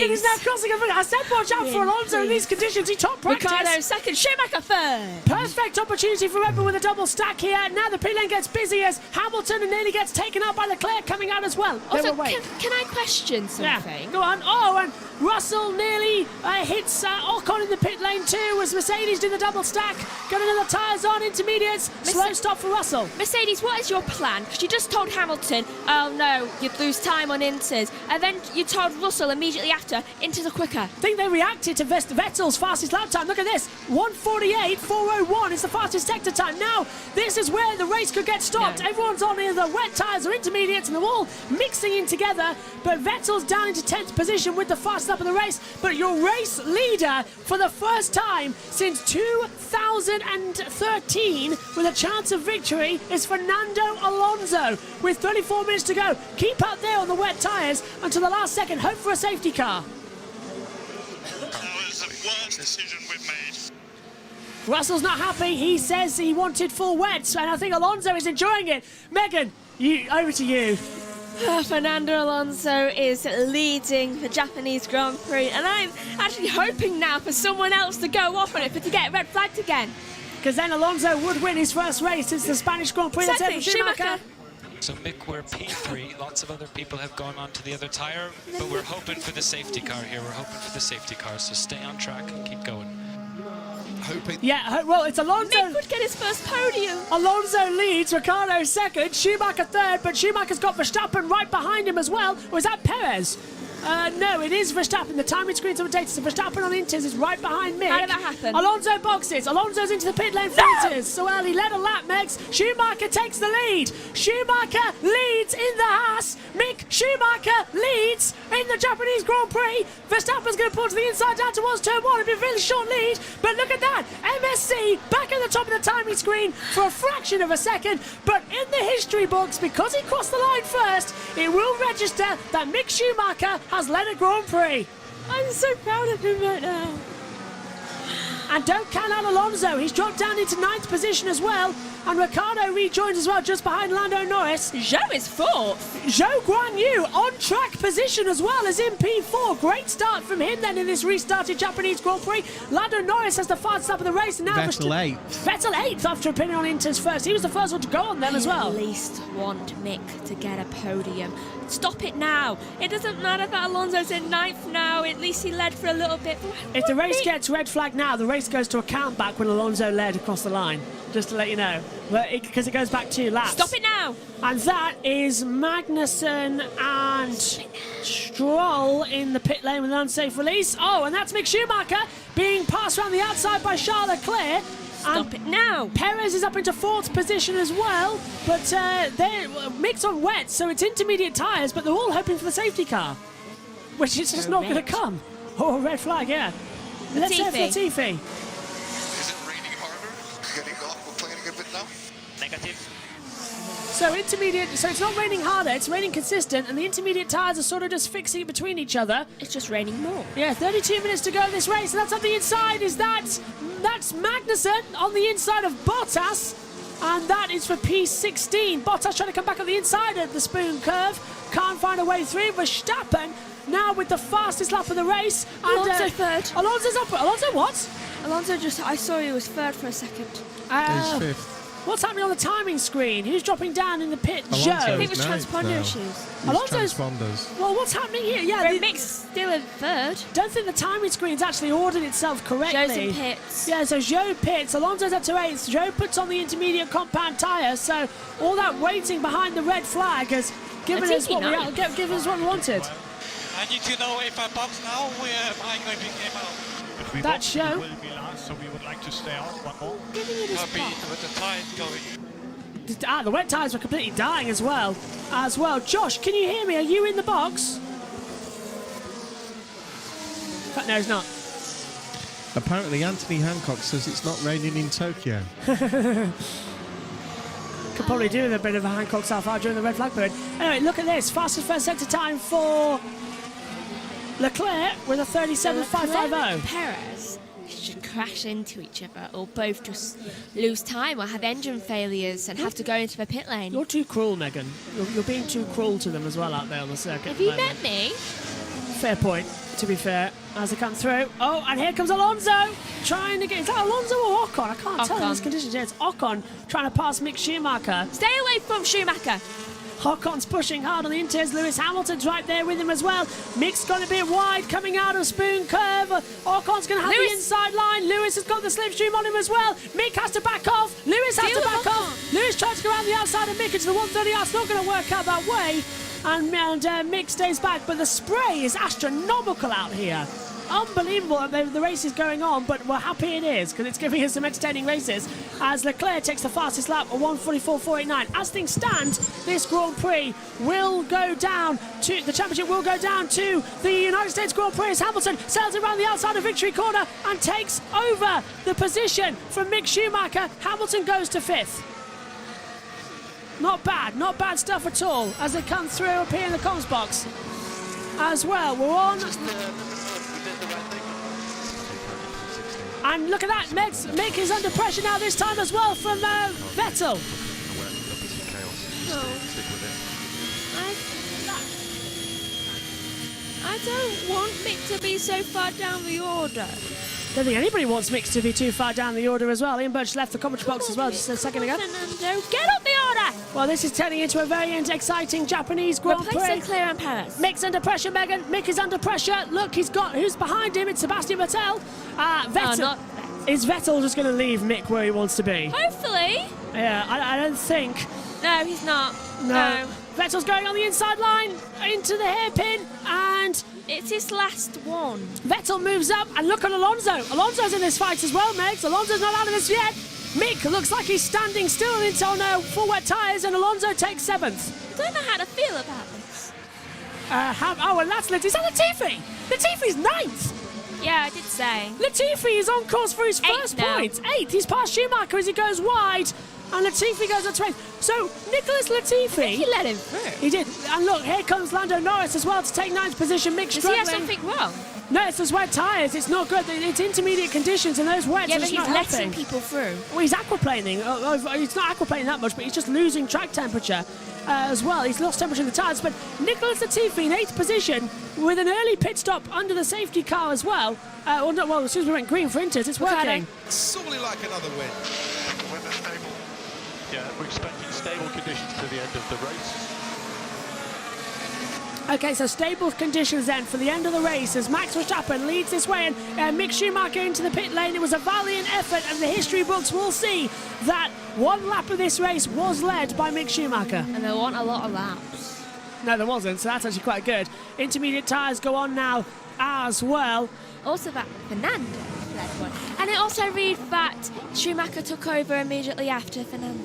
is now crossing over. I said watch out for Alonso in these conditions. He top practice. Ricciardo second, Schumacher third. Perfect opportunity for Red Bull with a double stack here. Now the pit lane gets busy as Hamilton and nearly gets taken out by Leclerc coming out as well. Also, can I question something? Yeah, go on. Oh, and Russell nearly hits Ocon in the pit lane too as Mercedes do the double stack. Getting the tyres on, intermediates. Slow stop for Russell. Mercedes, what is your plan? Because you just told Hamilton, oh no, you'd lose time on Inters. And then you told Russell immediately after, Inters are quicker. I think they reacted to Vettel's fastest lap time. Look at this, 1:48.401 is the fastest sector time. Now, this is where the race could get stopped. No. Everyone's on either wet tyres or intermediates, and they're all mixing in together. But Vettel's down into 10th position with the fastest lap of the race. But your race leader for the first time since 2013 with a chance of victory is Fernando Alonso with 34 minutes to go. Keep out there on the wet tyres until the last second. Hope for a safety car. That was the worst decision we've made. Russell's not happy. He says he wanted full wets, and I think Alonso is enjoying it. Megan, over to you. Fernando Alonso is leading the Japanese Grand Prix, and I'm actually hoping now for someone else to go off on it, but to get red flagged again. Because then Alonso would win his first race since the Spanish Grand Prix. Exactly, Schumacher. So Mick, we're P3. Lots of other people have gone on to the other tyre, but we're hoping for the safety car here. We're hoping for the safety car, so stay on track and keep going. Hoping. Yeah, well, it's Alonso. Mick would get his first podium. Alonso leads, Ricciardo second, Schumacher third, but Schumacher's got Verstappen right behind him as well. Or is that Perez? No, it is Verstappen. The timing screen's updated, so Verstappen on Inters is right behind Mick. How did that happen? Alonso boxes. Alonso's into the pit lane for Inters. So early, led a lap, Megs. Schumacher takes the lead. Schumacher leads in the Haas. Mick Schumacher leads in the Japanese Grand Prix. Verstappen's going to pull to the inside down towards turn one. It'll be a really short lead, but look at that. MSC back at the top of the timing screen for a fraction of a second, but in the history books, because he crossed the line first, it will register that Mick Schumacher has led a Grand Prix. I'm so proud of him right now. And don't count out Alonso. He's dropped down into 9th position as well. And Ricciardo rejoins as well, just behind Lando Norris. Zhou is 4th. Zhou Guanyu on track position as well as in P4. Great start from him then in this restarted Japanese Grand Prix. Lando Norris has the fastest lap of the race. And now Vettel 8th. Vettel 8th after a pin on Inters first. He was the first one to go on then as well. At least want Mick to get a podium. Stop it now. It doesn't matter that Alonso's in 9th now. At least he led for a little bit. If the race gets red flag now, the race goes to a count back when Alonso led across the line. Just to let you know. Because it goes back 2 laps. Stop it now. And that is Magnussen and Stroll in the pit lane with an unsafe release. Oh, and that's Mick Schumacher being passed around the outside by Charles Leclerc. Stop it now. Perez is up into 4th position as well, but they're mixed on wet, so it's intermediate tyres, but they're all hoping for the safety car, which is just not going to come. Oh, red flag, yeah. Let's hear for Latifi. Is it raining harder? Getting off, complaining a bit now? Negative. So intermediate, so it's not raining harder, it's raining consistent, and the intermediate tyres are sort of just fixing between each other. It's just raining more. Yeah, 32 minutes to go this race, and that's on the inside. That's Magnussen on the inside of Bottas, and that is for P16. Bottas trying to come back on the inside of the spoon curve, can't find a way through. Verstappen now with the fastest lap of the race. And, Alonso third. Alonso's up. Alonso what? Alonso I saw he was 3rd for a second. He's 5th. What's happening on the timing screen? Who's dropping down in the pit? Alonso Joe. I think it was ninth transponder now. issues. Alonso's transponders. Well, what's happening here? Yeah, But Mick's still in 3rd. don't think the timing screen's actually ordered itself correctly. Zhou's in pits. Yeah, so Zhou pits. Alonso's up to 8th. Zhou puts on the intermediate compound tyre. So all that waiting behind the red flag has given us what given us what we wanted. I need to know if I box now, where am I going to come out? But we That show. will be last, so we would like to stay on one more. Happy with the tide going. The wet tyres were completely dying as well. Josh, can you hear me? Are you in the box? No, he's not. Apparently, Anthony Hancock says it's not raining in Tokyo. Could probably do with a bit of a Hancock Sapphire during the red flag period. Anyway, look at this. Fastest first sector time for Leclerc with a 37.550. Perez should crash into each other or both just lose time or have engine failures and have to go into the pit lane. You're too cruel, Megan. You're being too cruel to them as well out there on the circuit. Have you met me? Fair point, to be fair, as they come through. Oh, and here comes Alonso trying to get... Is that Alonso or Ocon? I can't tell in this conditions. Yeah, it's Ocon trying to pass Mick Schumacher. Stay away from Schumacher. Ocon's pushing hard on the Inters. Lewis Hamilton's right there with him as well. Mick's gone a bit wide coming out of spoon curve. Ocon's going to have the inside line. Lewis has got the slipstream on him as well. Mick has to back off. Lewis has to back off. Lewis tries to go around around the outside of Mick into the 130R. It's not going to work out that way. And Mick stays back, but the spray is astronomical out here. Unbelievable that the race is going on, but we're happy it is because it's giving us some entertaining races as Leclerc takes the fastest lap at 1:44.489. As things stand, this Grand Prix will go down to the championship will go down to the United States Grand Prix as Hamilton sails around the outside of victory corner and takes over the position from Mick Schumacher. Hamilton goes to 5th. Not bad stuff at all as they come through up here in the comms box as well. We're on. And look at that, Mick is under pressure now this time as well from Vettel. I don't want Mick to be so far down the order. I don't think anybody wants Mick to be too far down the order as well. Ian Burch left the commentary box as well just a second ago. Fernando, get up the order! Well, this is turning into a very exciting Japanese Grand Prix. Replace Leclerc and Perez. Mick's under pressure, Megan. Mick is under pressure. Look, who's behind him? It's Sebastian Vettel. Vettel. not Is Vettel just going to leave Mick where he wants to be? Hopefully. Yeah, I don't think. No, he's not. No. Vettel's going on the inside line into the hairpin and it's his last one. Vettel moves up and look at Alonso. Alonso's in this fight as well, Megs. Alonso's not out of this yet. Mick looks like he's standing still on full wet tyres and Alonso takes 7th. I don't know how to feel about this. And that's Latifi. Is that Latifi? Latifi's 9th. Yeah, I did say. Latifi is on course for his first points. 8th. He's past Schumacher as he goes wide. And Latifi goes on 12th. So, Nicholas Latifi... He let him through. He did. And look, here comes Lando Norris as well to take 9th position. Mick struggling. Does he have something wrong? No, it's those wet tyres. It's not good. It's intermediate conditions and those wets. Yeah, but he's not letting helping. people through. Well, he's aquaplaning. He's not aquaplaning that much, but he's just losing track temperature as well. He's lost temperature in the tyres. But Nicholas Latifi in 8th position with an early pit stop under the safety car as well. As soon as we went green for Inters, it's working. Sorely like another win. Yeah, we're expecting stable conditions to the end of the race. Okay, so stable conditions then for the end of the race as Max Verstappen leads this way and Mick Schumacher into the pit lane. It was a valiant effort and the history books will see that one lap of this race was led by Mick Schumacher. And there weren't a lot of laps. No, there wasn't, so that's actually quite good. Intermediate tyres go on now as well. Also that Fernando led one. And it also read that Schumacher took over immediately after Fernando.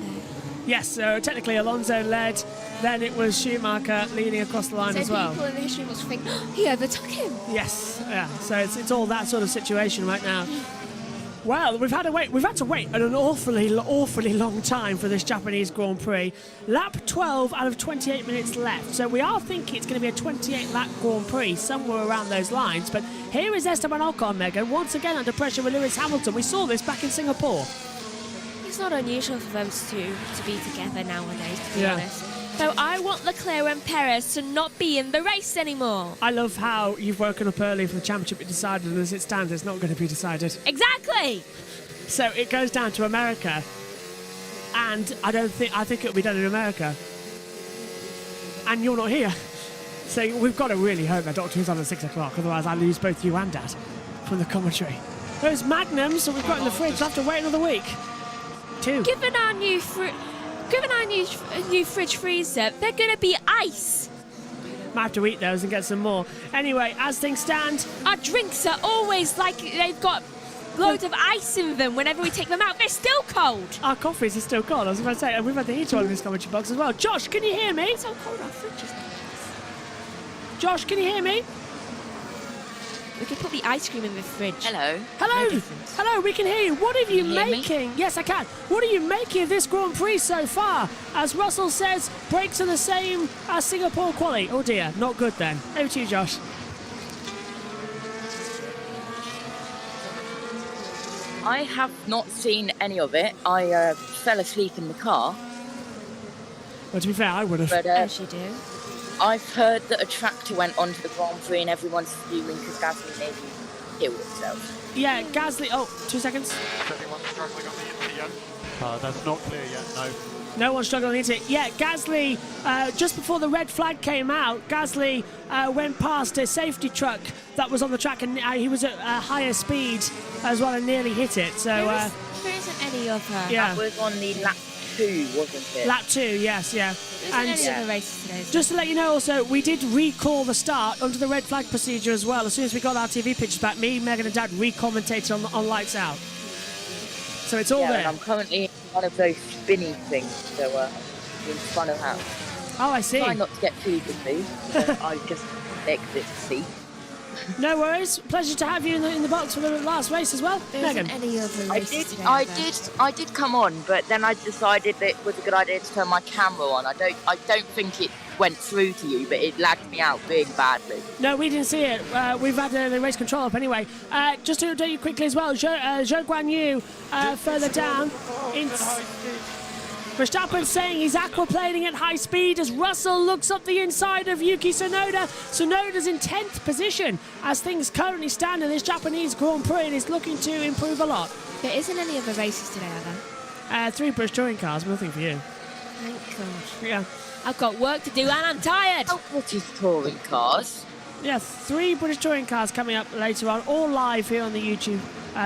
Yes, so technically Alonso led, then it was Schumacher leading across the line as well. People in the history books think, he overtook him. Yes, yeah, so it's all that sort of situation right now. Well, we've had to wait an awfully long time for this Japanese Grand Prix. Lap 12 out of 28 minutes left. So we are thinking it's going to be a 28-lap Grand Prix, somewhere around those lines. But here is Esteban Ocon, Megan, once again under pressure with Lewis Hamilton. We saw this back in Singapore. It's not unusual for those two to be together nowadays, to be honest. So I want Leclerc and Perez to not be in the race anymore. I love how you've woken up early for the championship to be decided, and as it stands, it's not going to be decided. Exactly. So it goes down to America, and I think it'll be done in America. And you're not here. So we've got to really hope that Doctor Who's on at 6 o'clock, otherwise I lose both you and Dad from the commentary. Those magnums that we've got in the fridge, we'll have to wait another week. 2. Given our new fridge freezer, they're going to be ice. Might have to eat those and get some more. Anyway, as things stand, our drinks are always like they've got loads of ice in them. Whenever we take them out, they're still cold. Our coffees are still cold. I was about to say, and we've had the heater on in this commentary box as well. Josh, can you hear me? It's so cold, our fridge is. Josh, can you hear me? We can put the ice cream in the fridge. Hello. Hello. No Hello, we can hear you. What are you making? Me? Yes, I can. What are you making of this Grand Prix so far? As Russell says, brakes are the same as Singapore quali. Oh dear, not good then. Over to you, Josh. I have not seen any of it. I fell asleep in the car. Well, to be fair, I would have. But, As you do. I've heard that a tractor went onto the Grand Prix and everyone's fuming because Gasly maybe killed himself. Yeah, Gasly. Oh, 2 seconds. Is anyone struggling on the internet yet? That's not clear yet, no. No one's struggling on the internet. Yeah, Gasly, just before the red flag came out, Gasly went past a safety truck that was on the track and he was at a higher speed as well and nearly hit it. So there isn't any other. Yeah. That was on the lap 2, wasn't it? Lap 2, yes, yeah. And any other races today? Just to let you know also, we did recall the start under the red flag procedure as well. As soon as we got our TV pictures back, me, Megan and Dad re-commentated on Lights Out. So it's all there. And I'm currently in one of those spinny things, so in front of house. Oh, I see. Try not to get too confused. I just exit the seat. No worries. Pleasure to have you in the box for the last race as well. Megan. Any other races today? I did come on, but then I decided that it was a good idea to turn my camera on. I don't think it went through to you, but it lagged me out really badly. No, we didn't see it. We've had the race control up anyway. Just to update you quickly as well, Zhou Guan Yu further down. Verstappen saying he's aquaplaning at high speed as Russell looks up the inside of Yuki Tsunoda. Tsunoda's in 10th position as things currently stand in this Japanese Grand Prix and is looking to improve a lot. There isn't any other races today, are there? 3 Burch touring cars, nothing for you. Thank God. Yeah. I've got work to do and I'm tired. Oh, what is touring cars? Yeah, 3 British touring cars coming up later on, all live here on the YouTube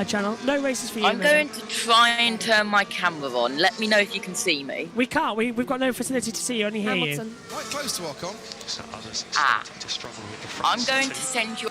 channel. No races for you. I'm going to try and turn my camera on. Let me know if you can see me. We can't. We've got no facility to see you, only hear you. Quite close to Ocon. I'm going to send you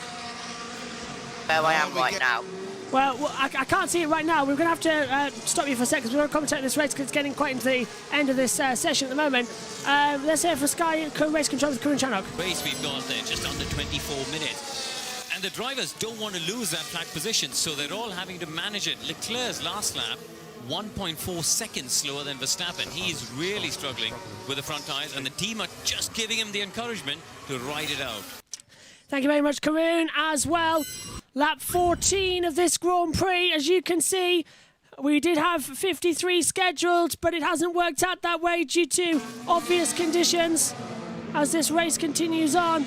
where I am right now. Well, I can't see it right now. We're going to have to stop you for a second because we're going to commentate this race because it's getting quite into the end of this session at the moment. Let's hear from Sky Race Control with Karun Chanok. Race we've got there, just under 24 minutes. And the drivers don't want to lose that flag position, so they're all having to manage it. Leclerc's last lap, 1.4 seconds slower than Verstappen. He's really struggling with the front tyres, and the team are just giving him the encouragement to ride it out. Thank you very much, Karun, as well. Lap 14 of this Grand Prix, as you can see, we did have 53 scheduled, but it hasn't worked out that way due to obvious conditions as this race continues on.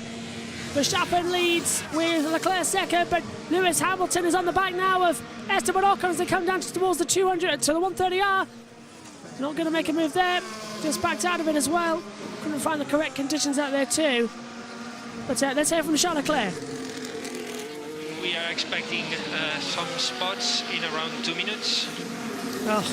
Verstappen leads with Leclerc second, but Lewis Hamilton is on the back now of Esteban Ocon as they come down towards the 200 to the 130R. Not going to make a move there, just backed out of it as well. Couldn't find the correct conditions out there too. But let's hear from Charles Leclerc. We are expecting some spots in around 2 minutes. Oh,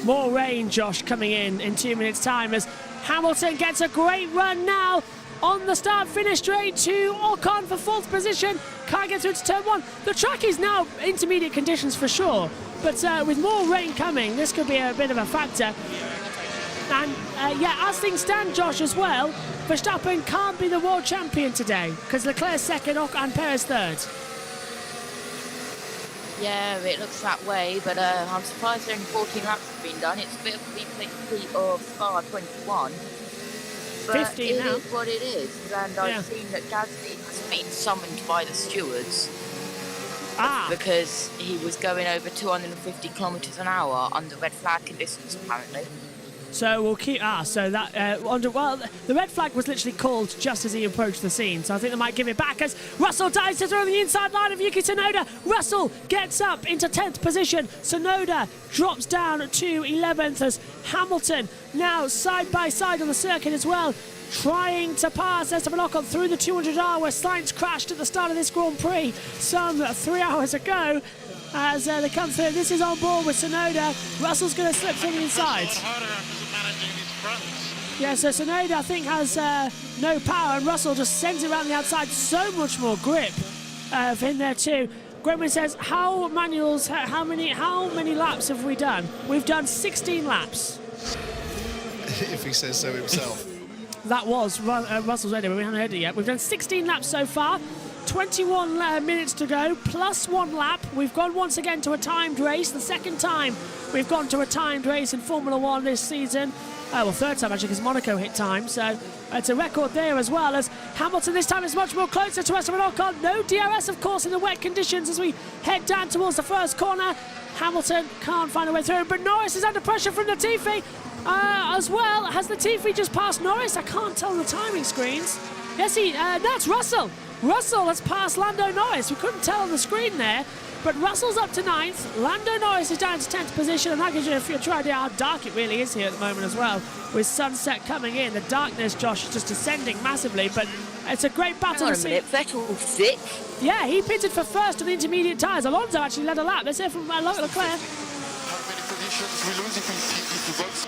more rain, Josh, coming in 2 minutes' time as Hamilton gets a great run now on the start-finish straight to Ocon for 4th position. Can't get through to turn 1. The track is now intermediate conditions for sure, but with more rain coming, this could be a bit of a factor. And as things stand, Josh, as well, Verstappen can't be the world champion today because Leclerc's second and Perez third. Yeah, it looks that way, but I'm surprised only 14 laps have been done. It's a bit of a repeat of Spa 21. But 15 now. It is what it is, and I've seen that Gasly has been summoned by the stewards because he was going over 250 kilometres an hour under red flag conditions, apparently. So we'll keep. So that the red flag was literally called just as he approached the scene. So I think they might give it back as Russell dives through the inside line of Yuki Tsunoda. Russell gets up into 10th position. Tsunoda drops down to 11th as Hamilton now side by side on the circuit as well, trying to pass Esteban Ocon through the 200R where Sainz crashed at the start of this Grand Prix some 3 hours ago. As they come through, this is on board with Tsunoda. Russell's going to slip from the inside. Yeah, so Tsunoda, I think, has no power, and Russell just sends it around the outside. So much more grip in there too. Gwenwyn says, how many laps have we done? We've done 16 laps. If he says so himself. That was Russell's radio, but we haven't heard it yet. We've done 16 laps so far. 21 minutes to go, plus 1 lap. We've gone once again to a timed race. The second time we've gone to a timed race in Formula 1 this season. Well, third time actually, because Monaco hit time. So it's a record there as well, as Hamilton this time is much more closer to Esteban Ocon. No DRS, of course, in the wet conditions as we head down towards the first corner. Hamilton can't find a way through, but Norris is under pressure from Latifi as well. Has Latifi just passed Norris? I can't tell on the timing screens. Yes, that's Russell. Russell has passed Lando Norris. We couldn't tell on the screen there, but Russell's up to 9th. Lando Norris is down to 10th position, and that gives you a idea how dark it really is here at the moment as well, with sunset coming in. The darkness, Josh, is just descending massively, but it's a great battle. Hang on a minute, Vettel's sick. Yeah, he pitted for first on the intermediate tyres. Alonso actually led a lap. Let's hear from Leclerc. How many positions we lose if we box?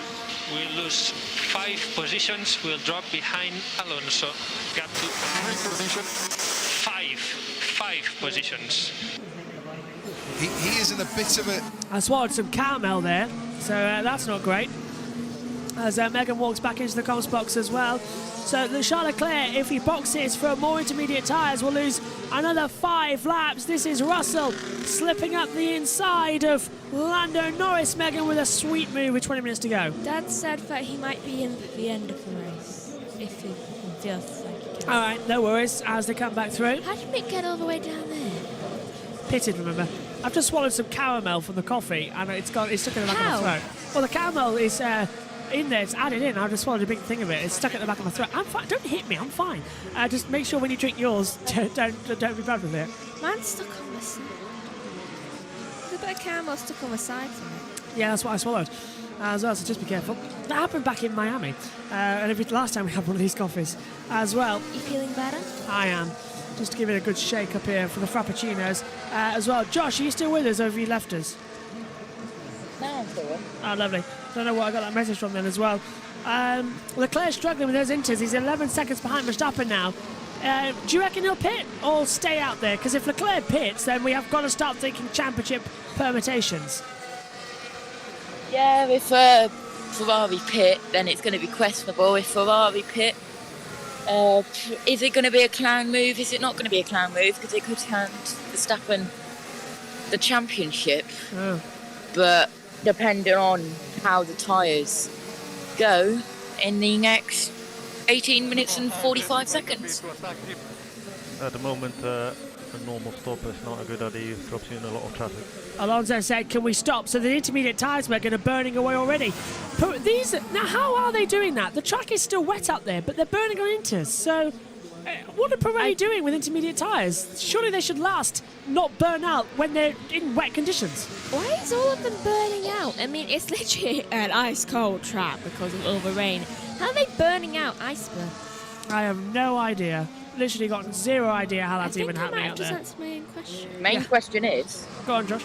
we'll lose 5 positions. We'll drop behind Alonso. Gap to 5 positions. He is in a bit of a... I swallowed some caramel there, so that's not great. As Megan walks back into the comms box as well. So the Charles Leclerc, if he boxes for more intermediate tyres, will lose another 5 laps. This is Russell slipping up the inside of Lando Norris, Megan, with a sweet move with 20 minutes to go. Dad said that he might be in at the end of the race, if he feels like he can. All right, no worries, as they come back through. How did Mick get all the way down there? Pitted, remember. I've just swallowed some caramel from the coffee, and it's stuck in the back of my throat. Well, the caramel is... in there, it's added in. I just swallowed a big thing of it. It's stuck at the back of my throat. I'm fine. Don't hit me. I'm fine. Just make sure when you drink yours, don't be bad with it. Mine's stuck on my side. There's a bit of caramel stuck on my side somewhere. Yeah, that's what I swallowed as well. So just be careful. That happened back in Miami, and last time we had one of these coffees as well. You feeling better? I am. Just to give it a good shake up here for the frappuccinos as well. Josh, are you still with us, or have you left us? No, I'm still with. Oh, lovely. Don't know what I got that message from then as well. Leclerc's struggling with those inters. He's 11 seconds behind Verstappen now. Do you reckon he'll pit or stay out there? Because if Leclerc pits, then we have got to start thinking championship permutations. Yeah, if Ferrari pit, then it's going to be questionable. If Ferrari pit, is it going to be a clown move? Is it not going to be a clown move? Because it could hand Verstappen the championship. Oh. But depending on how the tyres go in the next 18 minutes and 45 seconds. At the moment, a normal stop is not a good idea. It drops you in a lot of traffic. Alonso said, can we stop? So the intermediate tyres are burning away already. Now, how are they doing that? The track is still wet up there, but they're burning on inters. So what are Pirelli doing with intermediate tyres? Surely they should last, not burn out when they're in wet conditions. Why is all of them burning out? I mean, it's literally an ice-cold track because of all the rain. How are they burning out iceberg? I have no idea. Literally got zero idea how that's even happening out there. I think I might have just answered my own question. Main question is... Go on, Josh.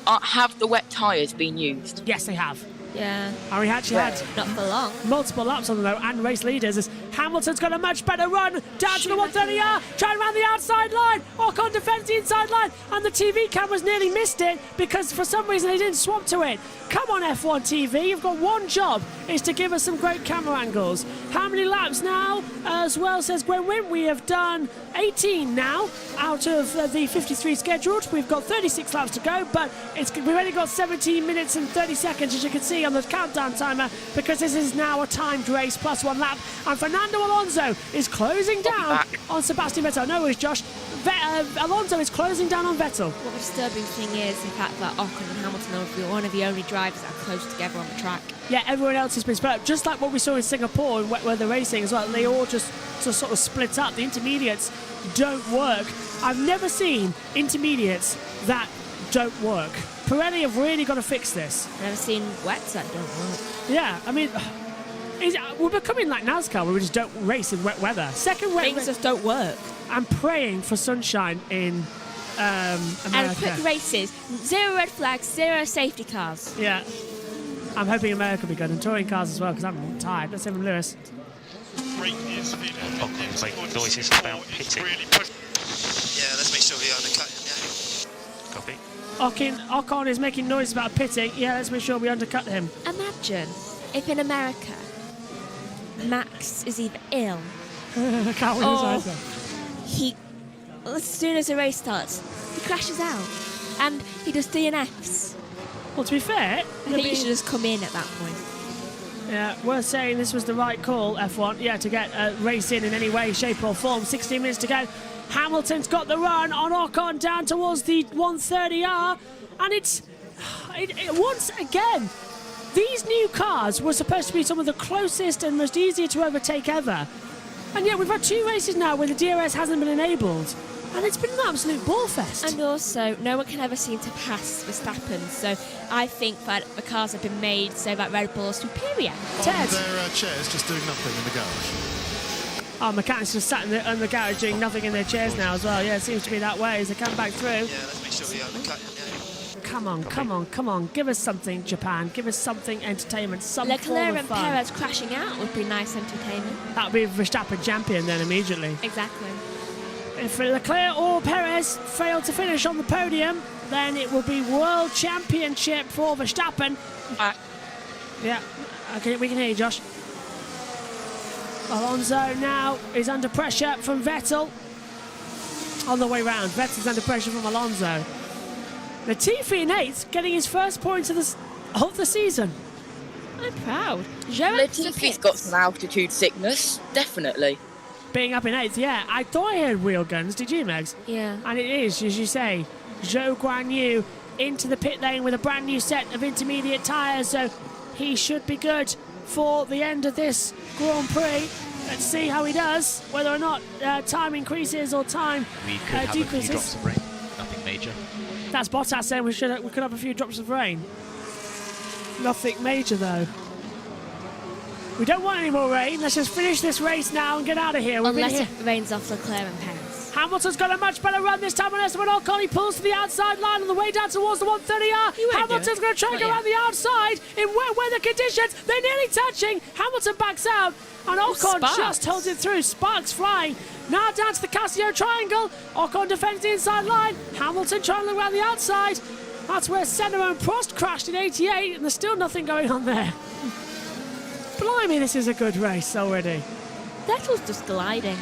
Have the wet tyres been used? Yes, they have. Yeah. And we actually had not for long. Multiple laps on them though, and race leaders as Hamilton's got a much better run down to the 130R, trying around the outside line. Ocon defends the inside line, and the TV cameras nearly missed it because for some reason they didn't swap to it. Come on, F1 TV, you've got one job, is to give us some great camera angles. How many laps now? As well, says Gwen Wynn, we have done 18 now out of the 53 scheduled. We've got 36 laps to go, but we've only got 17 minutes and 30 seconds, as you can see on the countdown timer, because this is now a timed race plus 1 lap. And Fernando Alonso is closing down on Sebastian Vettel. No worries, Josh. Alonso is closing down on Vettel. What the disturbing thing is the fact that Ocon and Hamilton are one of the only drivers that are close together on the track. Yeah, everyone else has been split up, just like what we saw in Singapore and where they're racing as well. They all just sort of split up. The intermediates don't work. I've never seen intermediates that don't work. Pirelli have really got to fix this. I've never seen wets that don't work. Yeah, I mean, we're becoming like NASCAR where we just don't race in wet weather. Second wet things just don't work. I'm praying for sunshine in America. And quick races, 0 red flags, 0 safety cars. Yeah. I'm hoping America will be good, and touring cars as well, because I'm tired. Let's have Lewis. Ocon's making noises about pitting. Yeah, let's make sure we undercut him, yeah. Copy. Ocon is making noises about pitting. Yeah, let's make sure we undercut him. Imagine if in America, Max is either ill or he, as soon as the race starts, he crashes out and he does DNFs. Well, to be fair, I think you should just come in at that point. Yeah, worth saying this was the right call, F1. Yeah, to get a race in any way, shape or form. 16 minutes to go. Hamilton's got the run on Ocon down towards the 130R, and it's once again, these new cars were supposed to be some of the closest and most easier to overtake ever, and yet we've had 2 races now where the DRS hasn't been enabled, and it's been an absolute ball fest. And also, no one can ever seem to pass Verstappen, so I think that the cars have been made so that Red Bull is superior. Ted. Their chairs just doing nothing in the garage. Oh, mechanics just sat in the garage doing nothing in their chairs now as well. Yeah, it seems to be that way as they come back through. Yeah, let's make sure we undercut him, yeah. Come on, come on, come on. Give us something, Japan. Give us something entertainment. Some Leclerc form of and fun. Perez crashing out would be nice entertainment. That would be Verstappen champion then immediately. Exactly. If Leclerc or Perez fail to finish on the podium, then it will be World Championship for Verstappen. Yeah, okay, we can hear you, Josh. Alonso now is under pressure from Vettel. On the way round, Vettel's under pressure from Alonso. Latifi in 8th, getting his first points of the season. I'm proud. Latifi's got some altitude sickness, definitely. Being up in 8th, yeah. I thought I heard wheel guns, did you, Megs? Yeah. And it is, as you say, Zhou Guanyu into the pit lane with a brand new set of intermediate tyres, so he should be good for the end of this Grand Prix. Let's see how he does, whether or not time increases or time we could have decreases. a few drops of rain, nothing major. That's Bottas saying we could have a few drops of rain. Nothing major though. We don't want any more rain. Let's just finish this race now and get out of here. Unless it rains off Leclerc and Perez. Hamilton's got a much better run this time on Esteban Ocon. He pulls to the outside line on the way down towards the 130R. Hamilton's going to try and go around the outside in wet weather conditions. They're nearly touching. Hamilton backs out and Ocon just holds it through. Sparks flying. Now down to the Casio triangle. Ocon defends the inside line. Hamilton trying to look around the outside. That's where Senna and Prost crashed in 88 and there's still nothing going on there. Blimey, this is a good race already. Vettel's just gliding.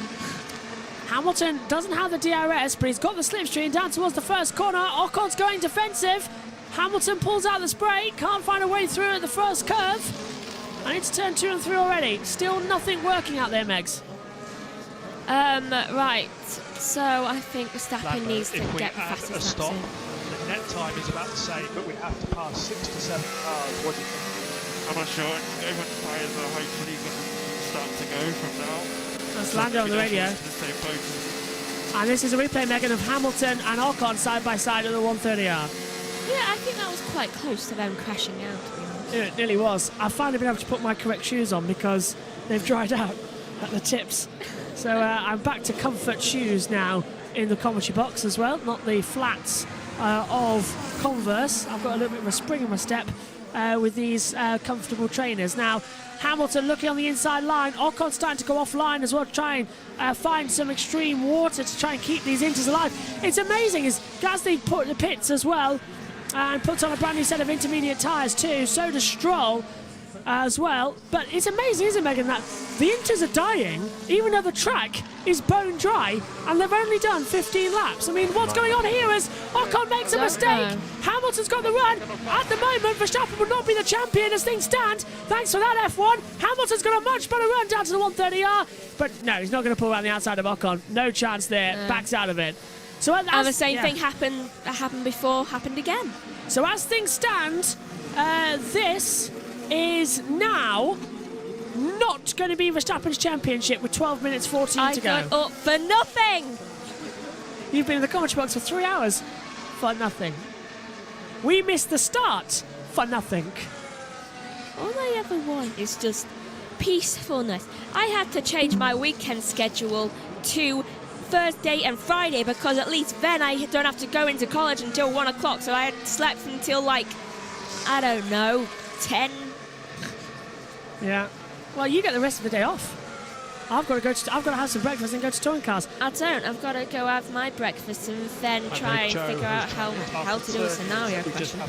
Hamilton doesn't have the DRS, but he's got the slipstream down towards the first corner. Ocon's going defensive. Hamilton pulls out the spray, can't find a way through at the first curve. I need to turn 2 and 3 already. Still nothing working out there, Megs. Right, so I think Verstappen needs to get the fastest a stop, laps the net time is about the same, but we have to pass 6 to 7 cars. What do you think? I'm not sure. Everyone tyres are hopefully going to start to go from now. That's Lando on the radio. And this is a replay, Megan, of Hamilton and Ocon side by side at the 130R. Yeah, I think that was quite close to them crashing out, to be honest. It nearly was. I've finally been able to put my correct shoes on because they've dried out at the tips. So I'm back to comfort shoes now in the commentary box as well, not the flats of Converse. I've got a little bit of a spring in my step with these comfortable trainers. Now, Hamilton looking on the inside line. Ocon starting to go offline as well to try and find some extreme water to try and keep these Inters alive. It's amazing as Gasly put the pits as well and puts on a brand new set of intermediate tyres too. So does Stroll as well. But it's amazing, isn't it, Megan, that the Inters are dying even though the track is bone dry and they've only done 15 laps. I mean, what's going on here is Ocon makes a mistake. Hamilton's got the run. At the moment, Verstappen would not be the champion as things stand. Thanks for that, F1. Hamilton's got a much better run down to the 130R. But no, he's not going to pull around the outside of Ocon. No chance there. Backs out of it. So and the same thing happened before, happened again. So as things stand, this is now not going to be Verstappen's championship with 12 minutes 14 to go. I got up for nothing. You've been in the commentary box for 3 hours for nothing. We missed the start for nothing. All I ever want is just peacefulness. I had to change my weekend schedule to Thursday and Friday because at least then I don't have to go into college until 1 o'clock. So I had slept until like, I don't know, 10. Yeah. Well, you get the rest of the day off. I've got to have some breakfast and go to touring cars. I don't. I've got to go have my breakfast and then try and figure out how to do a scenario question.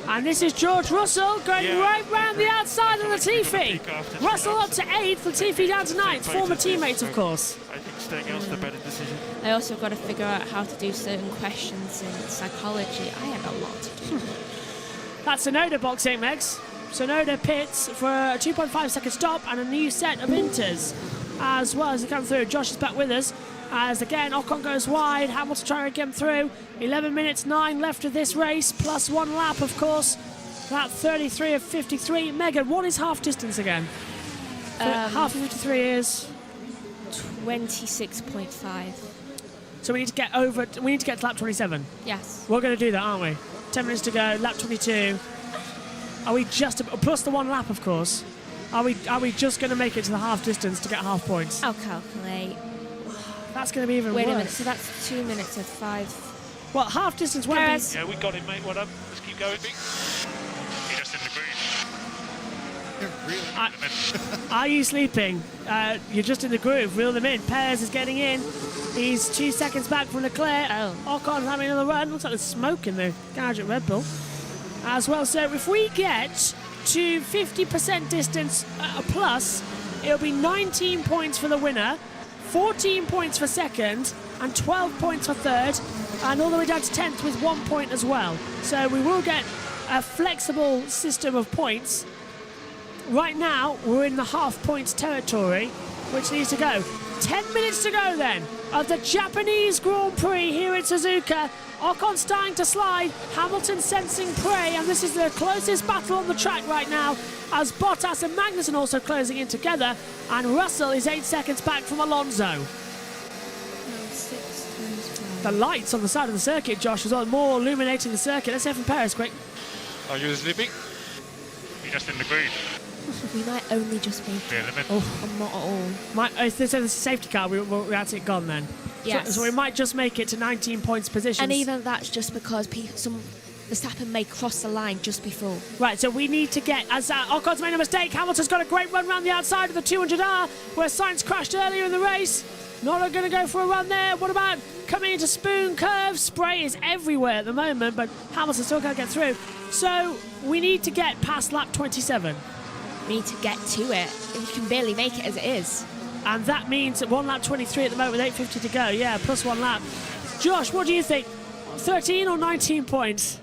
And this is George Russell going right round the outside of Latifi. Russell up to 8th, Latifi down to 9th. Former teammates, of course. I think staying out is the better decision. I also got to figure out how to do certain questions in psychology. I have a lot to do. That's Sonoda boxing, Megs. Sonoda pits for a 2.5 second stop and a new set of Inters as well as they come through. Josh is back with us as again Ocon goes wide. Hamilton trying to get him through. 11 minutes 9 left of this race plus 1 lap, of course. That 33 of 53. Megan, what is half distance again? Half of 53 is 26.5. So we need to get over. We need to get to lap 27. Yes. We're going to do that, aren't we? 10 minutes to go. Lap 22. Are we just plus the 1 lap, of course? Are we just going to make it to the half distance to get half points? I'll calculate. That's going to be even worse. Wait a minute. So that's 2 minutes of 5. Well, half distance won't be... Yeah, we got him, mate. Well done. Let's keep going. You're just in the groove. Are you sleeping? You're just in the groove. Reel them in. Perez is getting in. He's 2 seconds back from Leclerc. Ocon's having another run. Looks like there's smoke in the garage at Red Bull as well. So if we get to 50% distance plus, it'll be 19 points for the winner, 14 points for second, and 12 points for third, and all the way down to 10th with 1 point as well. So we will get a flexible system of points. Right now, we're in the half points territory, which needs to go. 10 minutes to go then of the Japanese Grand Prix here at Suzuka. Ocon starting to slide, Hamilton sensing prey, and this is the closest battle on the track right now, as Bottas and Magnussen also closing in together, and Russell is 8 seconds back from Alonso. The lights on the side of the circuit, Josh, as well, more illuminating the circuit. Let's hear from Perez quick. Are you sleeping? You're just in the groove. We might only just make it. I'm not at all. If there's a safety car, that's it gone then. Yes. So we might just make it to 19 points positions. And even that's just because Verstappen may cross the line just before. Right, so we need to get, as Ocon's made a mistake, Hamilton's got a great run around the outside of the 200R, where Sainz crashed earlier in the race. Not going to go for a run there. What about coming into Spoon Curve? Spray is everywhere at the moment, but Hamilton still can't get through. So we need to get past lap 27. We need to get to it. We can barely make it as it is. And that means 1 lap 23 at the moment with 8:50 to go. Yeah, plus 1 lap. Josh, what do you think? 13 or 19 points?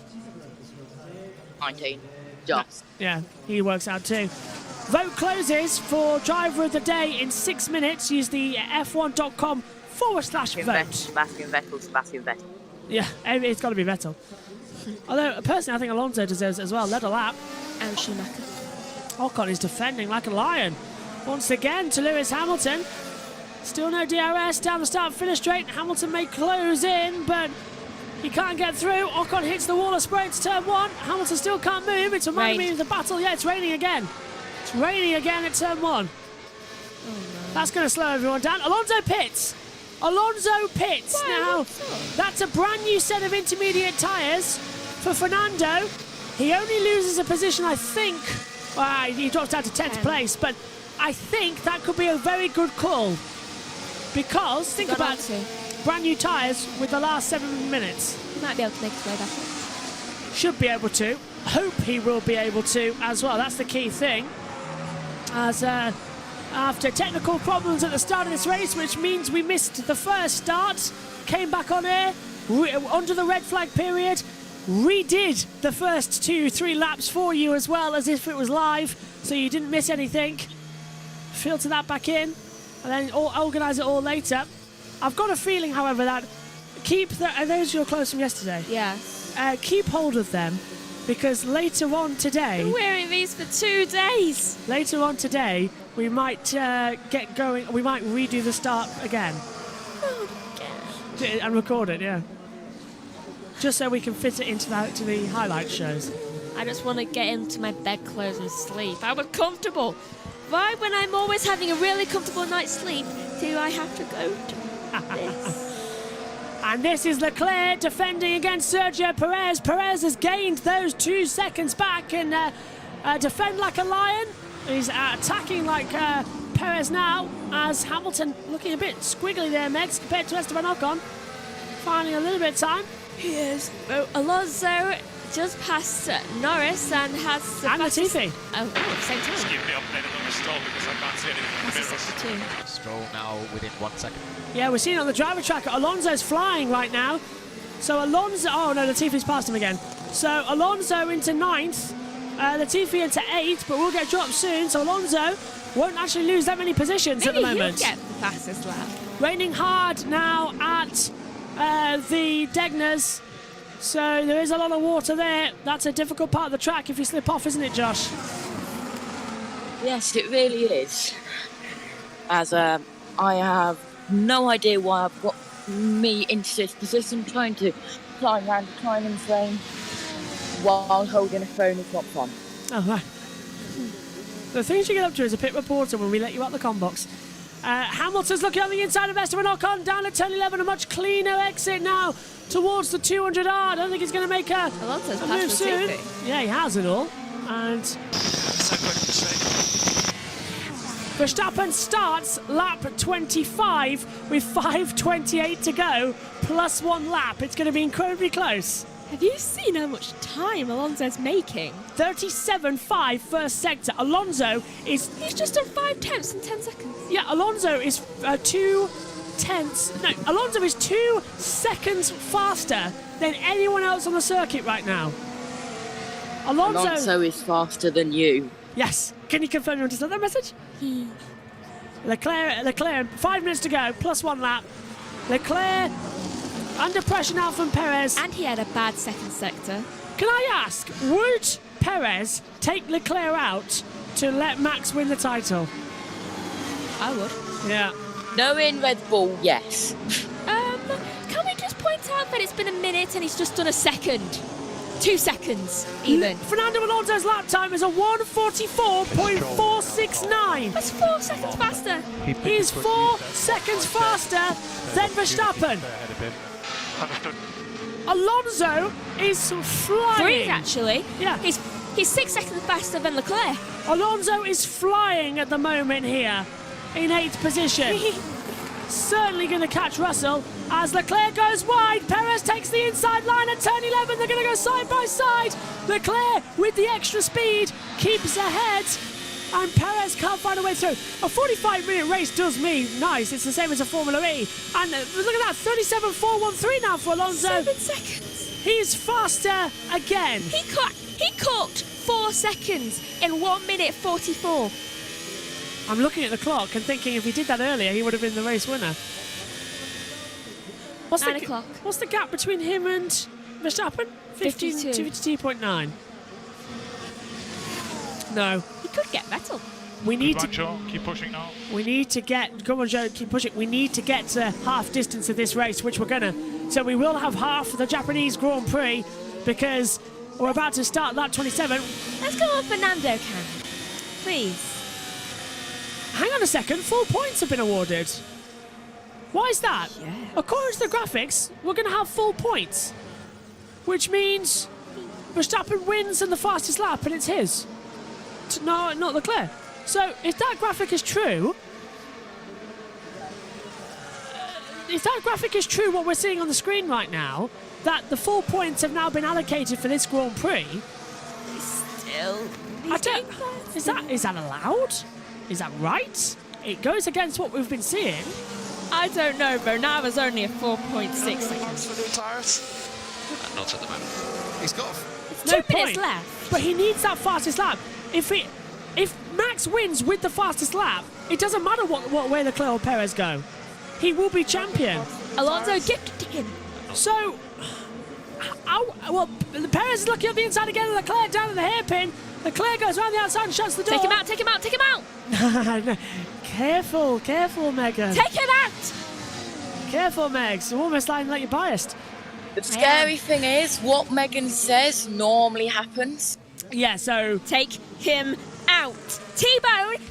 19. Just. Yeah, he works out too. Vote closes for driver of the day in 6 minutes. Use the f1.com/vote. Sebastian Vettel. Yeah, it's got to be Vettel. Although, personally, I think Alonso deserves it as well. Led a lap. And Schumacher. Ocon is defending like a lion. Once again to Lewis Hamilton. Still no DRS down the start-finish straight. Hamilton may close in, but he can't get through. Ocon hits the wall of spray to turn 1. Hamilton still can't move. It's reminding me of the battle. Yeah, it's raining again. It's raining again at turn 1. Oh, no. That's going to slow everyone down. Alonso pits. Now, that's a brand new set of intermediate tyres for Fernando. He only loses a position, I think. Well, he drops down to 10th place, but I think that could be a very good call. Because, think about brand new tyres with the last 7 minutes. He might be able to make his way back. Should be able to. Hope he will be able to as well. That's the key thing. As after technical problems at the start of this race, which means we missed the first start, came back on air, under the red flag period, redid the first 2-3 laps for you as well, as if it was live, so you didn't miss anything. Filter that back in, and then organise it all later. I've got a feeling, however, that are those your clothes from yesterday? Yes. Keep hold of them, because later on today... I've been wearing these for 2 days. Later on today, we might get going, we might redo the start again. Oh, God. And record it, yeah. Just so we can fit it into the highlight shows. I just want to get into my bedclothes and sleep. I was comfortable. Why, when I'm always having a really comfortable night's sleep, do I have to go to this? And this is Leclerc defending against Sergio Perez. Perez has gained those 2 seconds back and defend like a lion. He's attacking like Perez now, as Hamilton looking a bit squiggly there, Megs, compared to Esteban Ocon. Finding a little bit of time. He is. Alonso just passed Norris and has the Latifi. Oh, same time. Just keep me updated on the Stroll because I can't see anything in the mirrors. Stroll now within 1 second. Yeah, we're seeing it on the driver track. Alonso's flying right now. So Alonso... Oh, no, Latifi's passed him again. So Alonso into 9th. Latifi into 8th, but we'll get dropped soon. So Alonso won't actually lose that many positions at the moment. Maybe he'll get the fastest lap. Raining hard now at the Degners. So there is a lot of water there. That's a difficult part of the track if you slip off, isn't it, Josh? Yes, it really is. As I have no idea why I've got me into this position, trying to climb around the climbing frame while holding a phone is not fun. Oh, right. The things you get up to as a pit reporter when we let you out the comm box. Hamilton's looking on the inside of Esteban Ocon, down at turn 11, a much cleaner exit now towards the 200R. I don't think he's going to make a move soon. Yeah, he has it all. And Verstappen starts lap 25 with 5:28 to go, plus 1 lap. It's going to be incredibly close. Have you seen how much time Alonso's making? 37.5 first sector. Alonso is... He's just done 5 tenths in 10 seconds. Yeah, Alonso is 2 tenths... No, Alonso is 2 seconds faster than anyone else on the circuit right now. Alonso is faster than you. Yes. Can you confirm you understand that message? Leclerc, 5 minutes to go, plus 1 lap. Leclerc... under pressure now from Perez. And he had a bad second sector. Can I ask, would Perez take Leclerc out to let Max win the title? I would. Yeah. Knowing Red Bull, yes. Can we just point out that it's been a minute and he's just done a second? 2 seconds, even. Fernando Alonso's lap time is a 1:44.469. That's 4 seconds faster. He's 4 seconds faster than Verstappen. Alonso is flying. 3 actually. Yeah. He's 6 seconds faster than Leclerc. Alonso is flying at the moment here in 8th position. Certainly going to catch Russell as Leclerc goes wide. Perez takes the inside line at turn 11. They're going to go side by side. Leclerc with the extra speed keeps ahead. And Perez can't find a way through. A 45-minute race does mean nice. It's the same as a Formula E. And look at that, 37.413 now for Alonso. 7 seconds. He's faster again. He caught 4 seconds in 1:44. I'm looking at the clock and thinking if he did that earlier, he would have been the race winner. 9 o'clock. What's the gap between him and Verstappen? 52.9. No. He could get Vettel. We need to keep pushing now. We need to get. Come on, Joe, keep pushing. We need to get to half distance of this race, which we're gonna. So we will have half the Japanese Grand Prix because we're about to start lap 27. Let's go on Fernando, please. Hang on a second. Full points have been awarded. Why is that? Yeah. According to the graphics, we're going to have full points, which means Verstappen wins in the fastest lap, and it's his. No, not Leclerc. So if that graphic is true, what we're seeing on the screen right now, that the full points have now been allocated for this Grand Prix. Is that allowed? Is that right? It goes against what we've been seeing. I don't know, but now there's only a 4.6 seconds. For new tyres? Not at the moment. He's got... It's 2 minutes left. But he needs that fastest lap. If Max wins with the fastest lap, it doesn't matter what way Leclerc or Perez go. He will be champion. Alonso gifted him. So, Perez is looking up the inside again, and Leclerc down at the hairpin. Leclerc goes around the outside and shuts the door. Take him out, take him out, take him out! No. Careful, Megan. Take him out! Careful, Megs. You're almost like you're biased. The scary thing is, what Megan says normally happens. Yeah, so... Take him out. T-Bone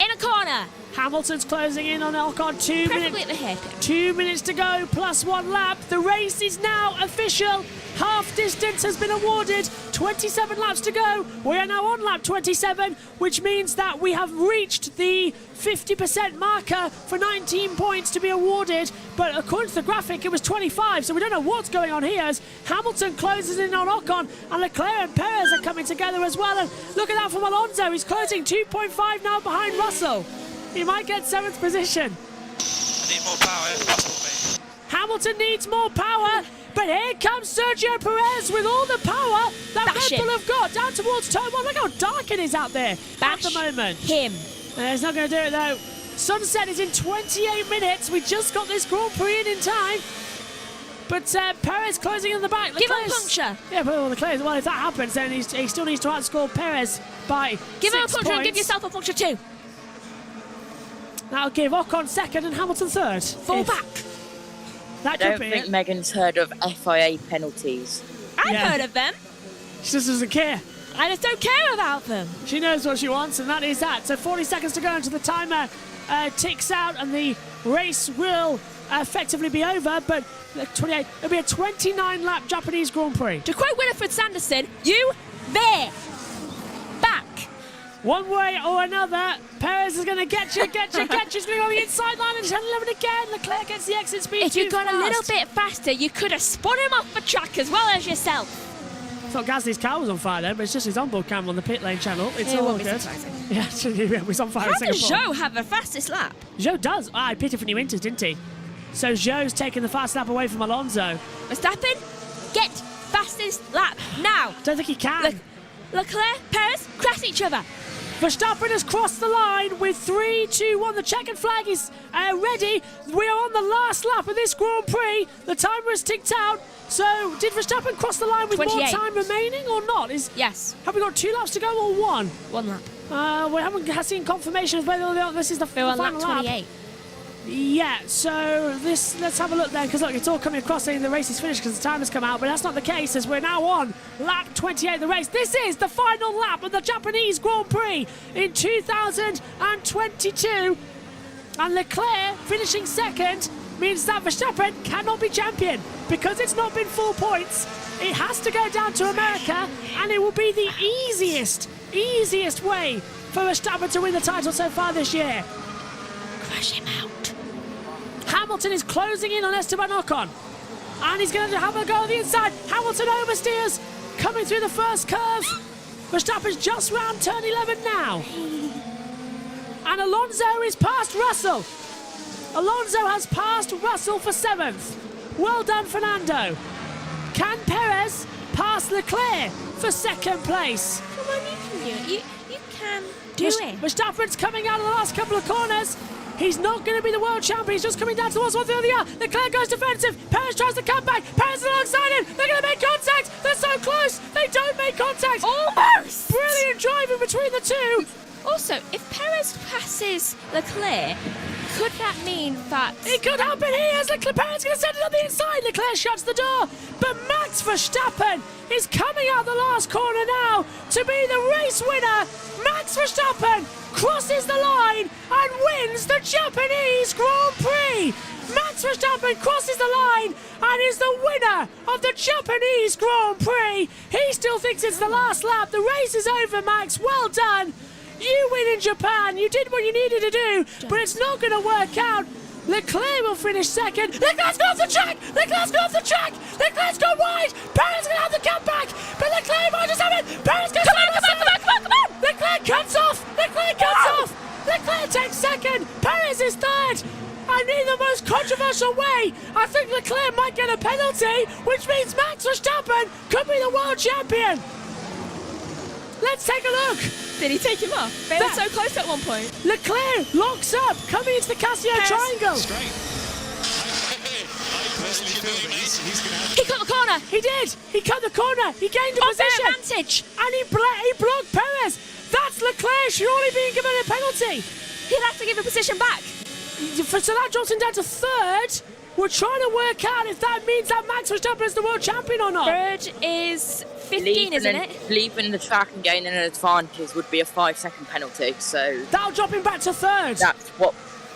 in a corner. Hamilton's closing in on Ocon. 2 Preferably at the hairpin. 2 minutes to go, plus 1 lap. The race is now official. Half distance has been awarded. 27 laps to go. We are now on lap 27, which means that we have reached the 50% marker for 19 points to be awarded. But according to the graphic, it was 25, so we don't know what's going on here as Hamilton closes in on Ocon, and Leclerc and Perez are coming together as well. And look at that from Alonso. He's closing 2.5 now behind Russell. He might get 7th position. I need more power if possible, mate. Hamilton needs more power, but here comes Sergio Perez with all the power that Red Bull have got down towards turn 1. Look how dark it is out there at the moment. Him. He's not going to do it though. Sunset is in 28 minutes. We just got this Grand Prix in time. But Perez closing in the back. Give him a puncture. Yeah, but Leclerc, well, if that happens, then he still needs to outscore Perez by Give him a 6 puncture and points. give yourself a puncture too. That'll give Ocon 2nd and Hamilton 3rd. Fall back. That I could don't be think it. Megan's heard of FIA penalties. I've heard of them. She just doesn't care. I just don't care about them. She knows what she wants, and that is that. So 40 seconds to go until the timer ticks out, and the race will effectively be over. But 28. It'll be a 29-lap Japanese Grand Prix. To quote Winifred Sanderson, you there. Back. One way or another, Perez is going to get you. He's going on the inside line and 10-11 again. Leclerc gets the exit speed. If you'd gone a little bit faster, you could have spun him off the track as well as yourself. I thought Gasly's car was on fire then, but it's just his onboard camera on the pit lane channel. It's all good. Yeah, it was on fire. How does Zhou have the fastest lap? Zhou does. I pitted for New Inters, didn't he? So Zhou's taking the fast lap away from Alonso. Verstappen, get fastest lap now. Don't think he can. Leclerc, Perez, cross each other. Verstappen has crossed the line with 3, 2, 1. The checkered flag is ready. We are on the last lap of this Grand Prix. The timer has ticked out. So, did Verstappen cross the line with 28. more time remaining or not? Yes. Have we got 2 laps to go or 1? 1 lap. We haven't seen confirmation of whether this is the final lap. 28. Yeah, so let's have a look then, because look, it's all coming across saying the race is finished because the time has come out, but that's not the case as we're now on lap 28 of the race. This is the final lap of the Japanese Grand Prix in 2022, and Leclerc finishing second means that Verstappen cannot be champion because it's not been full points. It has to go down to America, and it will be the easiest way for Verstappen to win the title so far this year. Crush him out. Hamilton is closing in on Esteban Ocon, and he's going to have a go on the inside. Hamilton oversteers, coming through the first curve. Verstappen's just round turn 11 now. And Alonso is past Russell. Alonso has passed Russell for 7th. Well done, Fernando. Can Perez pass Leclerc for 2nd place? Come on, you can do it. You can do it. Verstappen's coming out of the last couple of corners. He's not going to be the world champion. He's just coming down towards one through the other. Leclerc goes defensive. Perez tries to come back. Perez is alongside him. They're going to make contact. They're so close. They don't make contact. Almost. Brilliant driving between the two. Also, if Perez passes Leclerc, could that mean that... It could happen here as Perez is going to send it on the inside. Leclerc shuts the door. But Max Verstappen is coming out the last corner now to be the race winner. Max Verstappen crosses the line and wins the Japanese Grand Prix. Max Verstappen crosses the line and is the winner of the Japanese Grand Prix. He still thinks it's the last lap. The race is over, Max. Well done. You win in Japan. You did what you needed to do, but it's not going to work out. Leclerc will finish second. Leclerc's gone off the track. Leclerc's gone off the track. Leclerc's gone wide. Perez going to have the comeback, but Leclerc might just have it. Perez goes come on. Leclerc cuts off. Leclerc cuts off. Leclerc takes second. Perez is third. And in the most controversial way, I think Leclerc might get a penalty, which means Max Verstappen could be the world champion. Let's take a look. Did he take him off? They were so close at one point. Leclerc locks up, coming into the Casio triangle. Straight. I personally feel that he's going to have... He cut the corner. He did. He cut the corner. He gained a position. Advantage. And he blocked Perez. That's Leclerc surely being given a penalty. He'll have to give a position back. So that drops him down to 3rd. We're trying to work out if that means that Max Verstappen is the world champion or not. Burch is 15, isn't it? Leaving the track and gaining an advantage would be a 5-second penalty. So that'll drop him back to 3rd.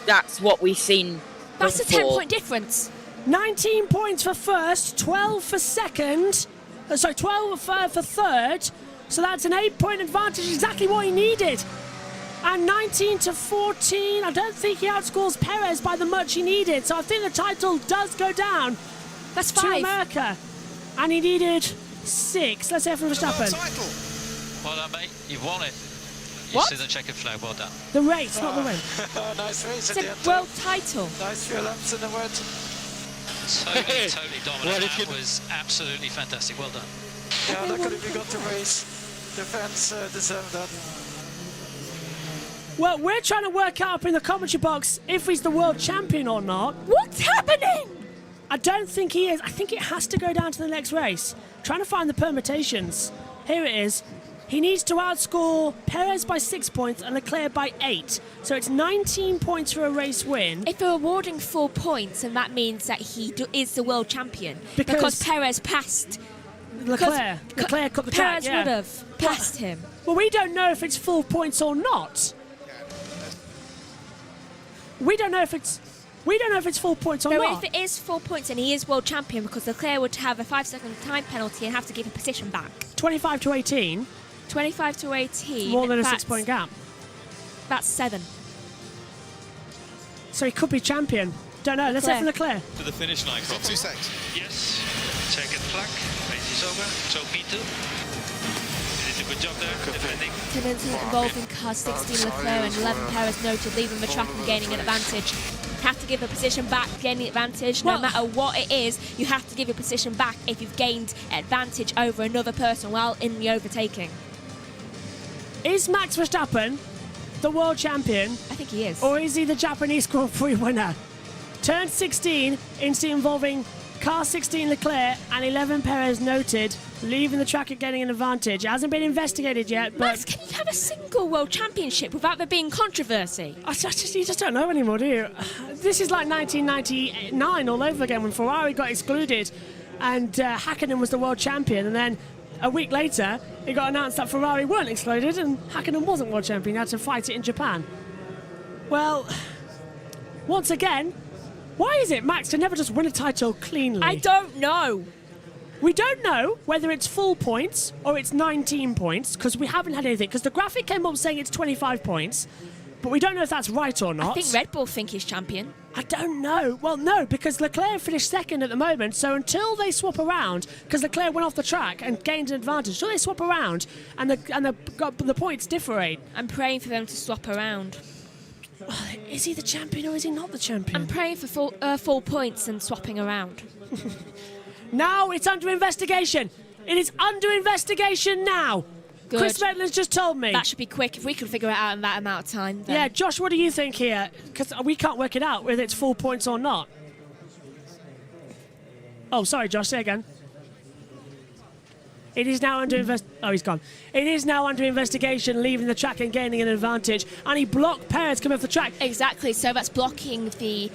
That's what we've seen. That's before. a 10-point difference. 19 points for 1st, 12 for 2nd. 12 for 3rd. So that's an 8-point advantage, exactly what he needed. And 19 to 14, I don't think he outscores Perez by the much he needed. So I think the title does go down. That's 5. To America. And he needed 6. Let's hear from Verstappen. Well done, mate. You've won it. You see the checkered flag. Well done. The race, not the win. Nice race at the end. World title. Nice few laps in the word. Totally dominant. That was absolutely fantastic. Well done. Yeah, look at if we got the race. The fans deserve that. Well, we're trying to work out up in the commentary box if he's the world champion or not. What's happening? I don't think he is. I think it has to go down to the next race. Trying to find the permutations. Here it is. He needs to outscore Perez by 6 points and Leclerc by 8. So it's 19 points for a race win. If they're awarding 4 points, and that means that he is the world champion. Because Perez passed... Leclerc cut the track, Perez would have passed him. Well, we don't know if it's full points or not. We don't know if it's... We don't know if it's 4 points or no, not. if it is 4 points, then he is world champion because Leclerc would have a 5-second time penalty and have to give a position back. 25 to 18. 25 to 18. More than a 6-point gap. That's 7. So he could be champion. Don't know. Let's head for Leclerc. To the finish line. 2 seconds. Yes. Second flag. Race is over. So P2. You did a good job there. Defending. Incident involving cars 16 Leclerc and 11 Perez noted, leaving the track and gaining an advantage. Have to give a position back, gaining advantage. No matter what it is, you have to give a position back if you've gained advantage over another person while in the overtaking. Is Max Verstappen the world champion? I think he is. Or is he the Japanese Grand Prix winner? Turn 16, incident involving car 16 Leclerc and 11 Perez noted, leaving the track and getting an advantage. It hasn't been investigated yet, but... Max, can you have a single world championship without there being controversy? You just don't know anymore, do you? This is like 1999 all over again when Ferrari got excluded and Hakkinen was the world champion, and then a week later it got announced that Ferrari weren't excluded and Hakkinen wasn't world champion. He had to fight it in Japan. Well, once again, why is it Max can never just win a title cleanly? I don't know. We don't know whether it's full points or it's 19 points because we haven't had anything. Because the graphic came up saying it's 25 points, but we don't know if that's right or not. I think Red Bull think he's champion. I don't know. Well, no, because Leclerc finished second at the moment, so until they swap around, because Leclerc went off the track and gained an advantage, until they swap around and the points differentiate. I'm praying for them to swap around. Is he the champion or is he not the champion? I'm praying for full points and swapping around. Now it's under investigation. It is under investigation now. Good. Chris Maitland's just told me. That should be quick if we can figure it out in that amount of time. Then. Yeah, Josh, what do you think here? Because we can't work it out whether it's 4 points or not. Oh, sorry, Josh, say again. It is now under Oh, he's gone. It is now under investigation, leaving the track and gaining an advantage. And he blocked Perez coming off the track. Exactly. So that's blocking the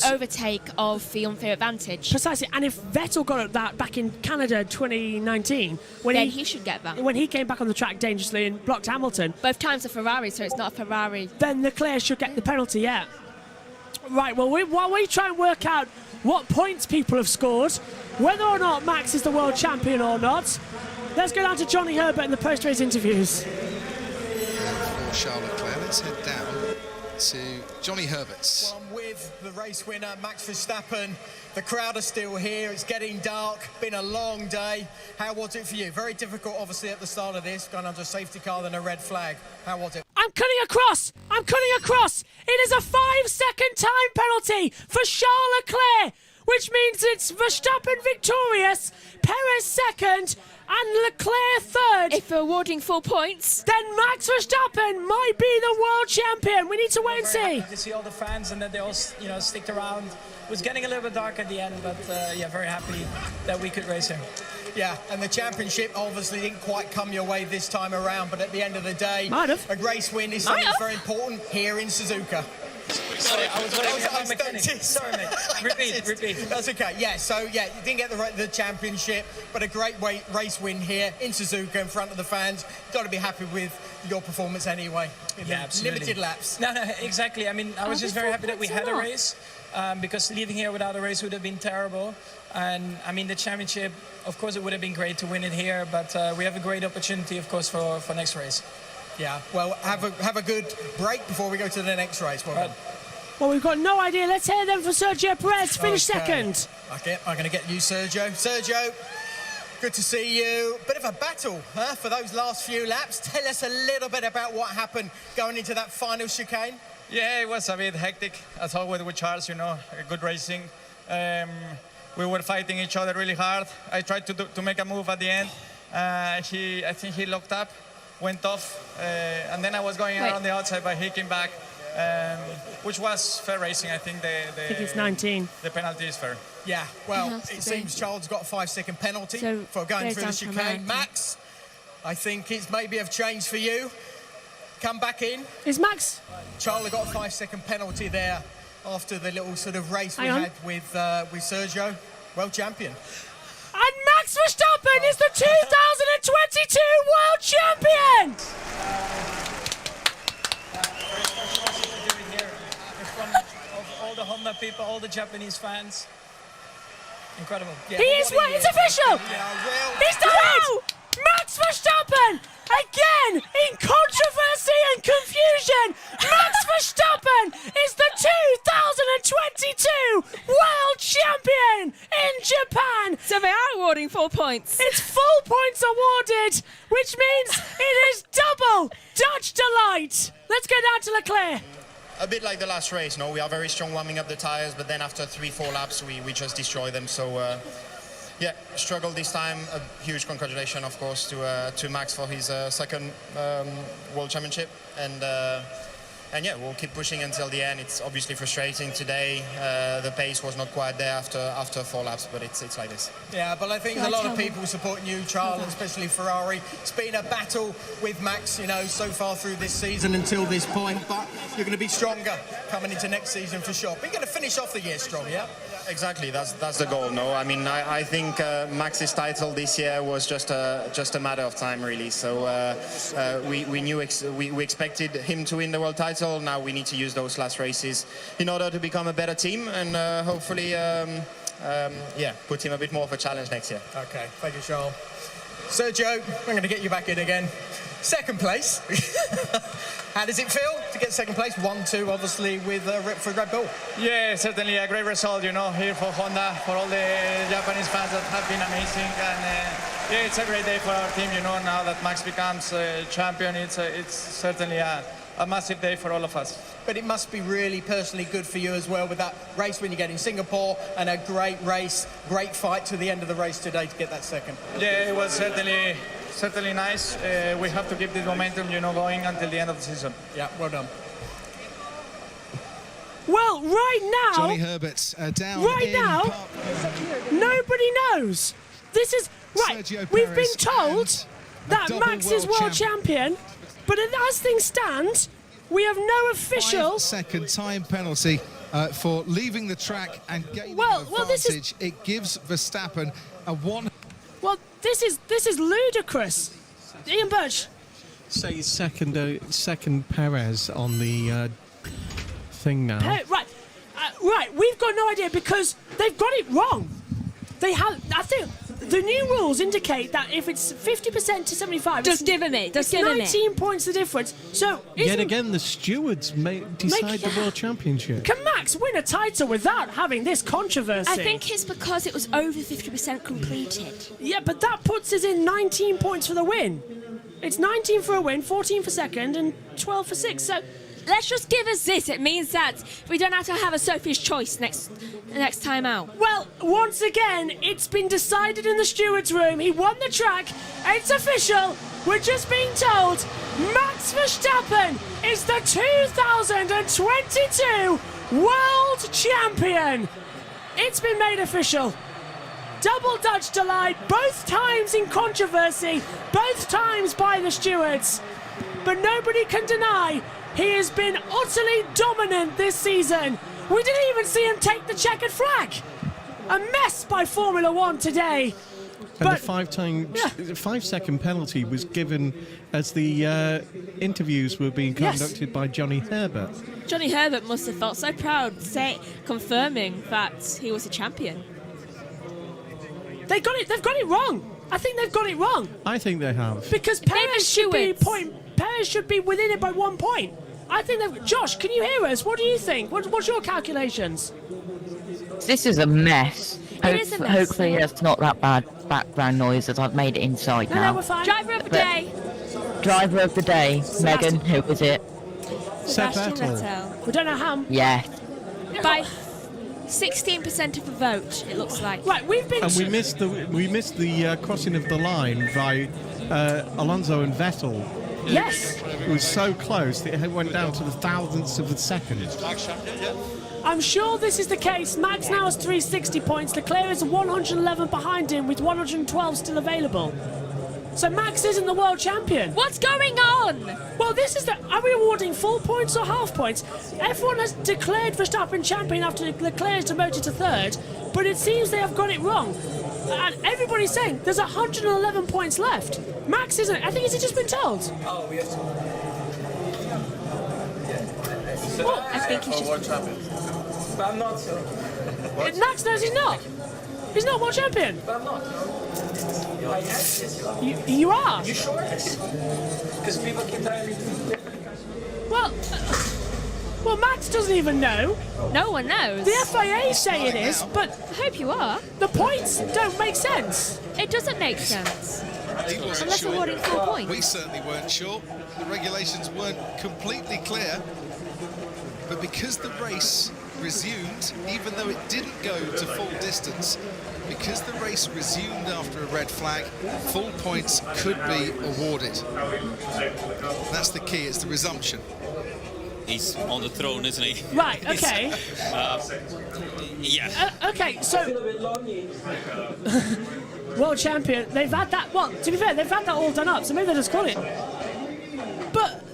overtake of the unfair advantage. Precisely. And if Vettel got that back in Canada 2019, then he should get that. When he came back on the track dangerously and blocked Hamilton. Both times a Ferrari, so it's not a Ferrari. Then Leclerc should get the penalty, yeah. Right, well, while we try and work out what points people have scored, whether or not Max is the world champion or not, let's go down to Johnny Herbert in the post-race interviews. For Charles Leclerc, let's head down to Johnny Herbert's. Well, I'm with the race winner, Max Verstappen. The crowd are still here. It's getting dark. Been a long day. How was it for you? Very difficult, obviously, at the start of this, going under a safety car, then a red flag. How was it? I'm cutting across. I'm cutting across. It is a 5-second time penalty for Charles Leclerc, which means it's Verstappen victorious, Perez second, and Leclerc third. If we're awarding 4 points, then Max Verstappen might be the world champion. We need to wait and see. To see all the fans and that they all, sticked around. It was getting a little bit dark at the end, but yeah, very happy that we could race here. Yeah, and the championship obviously didn't quite come your way this time around, but at the end of the day, a race win is something very important here in Suzuka. Sorry, I was waiting for my mechanic. Sorry, mate. Repeat. That's okay. Yeah, so yeah, you didn't get the championship, but a great race win here in Suzuka in front of the fans. You've got to be happy with your performance anyway. Yeah, absolutely. Limited laps. No, exactly. I mean, I was just very happy that we had a race, because leaving here without a race would have been terrible. And I mean, the championship, of course, it would have been great to win it here, but we have a great opportunity, of course, for next race. Yeah, well, have a good break before we go to the next race. Well, we've got no idea. Let's hear them for Sergio Perez, finish second. Okay, I'm going to get you, Sergio. Sergio, good to see you. Bit of a battle for those last few laps. Tell us a little bit about what happened going into that final chicane. Yeah, it was a bit hectic, as always with Charles, good racing. We were fighting each other really hard. I tried to make a move at the end. I think he locked up, went off, and then I was going around the outside, but he came back, which was fair racing. I think I think it's 19. The penalty is fair. Yeah, well, it seems Charles got a 5-second penalty for going through the chicane. Max, I think it's maybe have changed for you. Come back in. Is Max? Charlie got a 5-second penalty there after the little sort of race we had with Sergio, world champion. And Max Verstappen is the 2022 world champion! All the Honda other people, all the Japanese fans. Incredible. Yeah, it's official! He's done it! Max Verstappen! Again, in controversy and confusion, Max Verstappen is the 2022 World Champion in Japan! So they are awarding full points. It's full points awarded, which means it is double Dutch delight. Let's go down to Leclerc. A bit like the last race, no? We are very strong warming up the tyres, but then after 3-4 laps, we just destroy them. So, yeah, struggle this time. A huge congratulations, of course, to Max for his second World Championship. And yeah, we'll keep pushing until the end. It's obviously frustrating today. The pace was not quite there after 4 laps, but it's like this. Yeah, but I think a lot of people supporting you, Charles, especially Ferrari. It's been a battle with Max, you know, so far through this season until this point, but you're going to be stronger coming into next season for sure. But you're going to finish off the year strong, yeah? Exactly, that's the goal. No, I mean, I think Max's title this year was just a matter of time, really. So we knew we expected him to win the world title. Now we need to use those last races in order to become a better team and hopefully, yeah, put him a bit more of a challenge next year. Okay, thank you, Charles. Sergio, I'm going to get you back in again. Second place. How does it feel to get second place? 1-2, obviously, with for Red Bull. Yeah, certainly a great result, you know, here for Honda, for all the Japanese fans that have been amazing. And yeah, it's a great day for our team, you know, now that Max becomes champion. It's certainly a massive day for all of us. But it must be really personally good for you as well with that race when you get in Singapore and a great race, great fight to the end of the race today to get that second. Yeah, it was certainly nice. We have to keep this momentum, you know, going until the end of the season. Yeah, well done. Well, right now, Johnny Herbert's down. Right now, nobody knows. This is right. We've been told that Max is world champion, but as things stand, we have no official 5-second time penalty for leaving the track and gaining an advantage. It gives Verstappen a 1. Well, this is ludicrous. Ian Burch. Say second Perez on the thing now. Right. We've got no idea because they've got it wrong. They have. I think the new rules indicate that if it's 50% to 75, just give him it. Just give him it. 19 points the difference. So yet again, the stewards decide the world championship. Can Max win a title without having this controversy? I think it's because it was over 50% completed. Yeah, but that puts us in 19 points for the win. It's 19 for a win, 14 for second, and 12 for sixth. So let's just give us this. It means that we don't have to have a Sophie's choice next time out. Well, once again, it's been decided in the stewards' room. He won the track. It's official. We're just being told Max Verstappen is the 2022 World Champion. It's been made official. Double Dutch delight, both times in controversy, both times by the stewards. But nobody can deny he has been utterly dominant this season. We didn't even see him take the checkered flag. A mess by Formula One today. And the 5-second penalty was given as the interviews were being conducted by Johnny Herbert. Johnny Herbert must have felt so proud, confirming that he was a champion. They've got it wrong. I think they've got it wrong. I think they have. Because Perez should be within it by 1 point. I think they've... Josh, can you hear us? What do you think? What's your calculations? This is a mess. It is a mess. Hopefully it's not that bad background noise as I've made it inside now. No, we're fine. Driver of the day. Driver of the day. Megan, who was it? Sebastian Vettel. We don't know how... Yes. By 16% of the vote, it looks like. Right, we've been... And we missed the crossing of the line by Alonso and Vettel. Yes. It was so close that it went down to the thousandths of a second. I'm sure this is the case. Max now has 360 points. Leclerc is 111 behind him with 112 still available. So Max isn't the world champion. What's going on? Well, this is are we awarding full points or half points? Everyone has declared Verstappen champion after Leclerc is demoted to third, but it seems they have got it wrong. And everybody's saying there's 111 points left. Max isn't. I think he's just been told. Oh, yes. Well, I think he's just world champion. But I'm not, so. Max knows he's not. He's not world champion. But I'm not, no. I am, yes, you are. You are? You sure? Because people keep telling me different. Well, Max doesn't even know. No one knows. The FIA say it is, but I hope you are. The points don't make sense. It doesn't make sense. He wasn't Unless sure. awarding 4 points. We certainly weren't sure. The regulations weren't completely clear. But because the race resumed, even though it didn't go to full distance, because the race resumed after a red flag, full points could be awarded. That's the key, it's the resumption. He's on the throne, isn't he? Right, okay. Yeah. Okay, so... world champion, they've had that... Well, to be fair, they've had that all done up, so maybe they'll just call it. But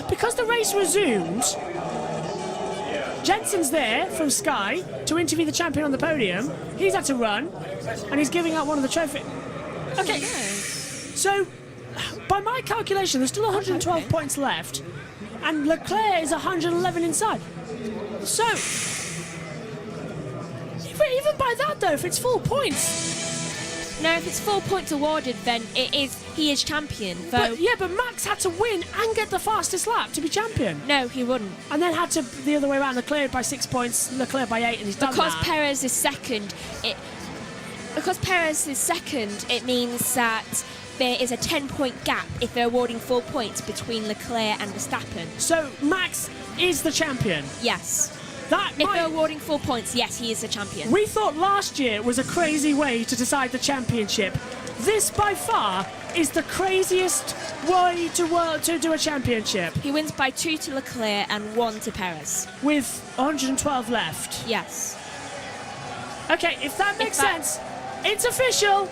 because the race resumed, Jensen's there from Sky to interview the champion on the podium. He's had to run, and he's giving out one of the trophies. Okay, so by my calculation, there's still 112 points left, and Leclerc is 111 inside. So, even by that though, if it's full points... No, if it's 4 points awarded, then he is champion. But Max had to win and get the fastest lap to be champion. No, he wouldn't. And then had to the other way around, Leclerc by 6 points, Leclerc by 8, and he's done because that. Perez is second, it means that there is a 10-point gap if they're awarding 4 points between Leclerc and Verstappen. So Max is the champion? Yes. If they're awarding 4 points, yes, he is the champion. We thought last year was a crazy way to decide the championship. This, by far, is the craziest way to do a championship. He wins by 2 to Leclerc and 1 to Perez. With 112 left. Yes. Okay, if that makes sense, it's official.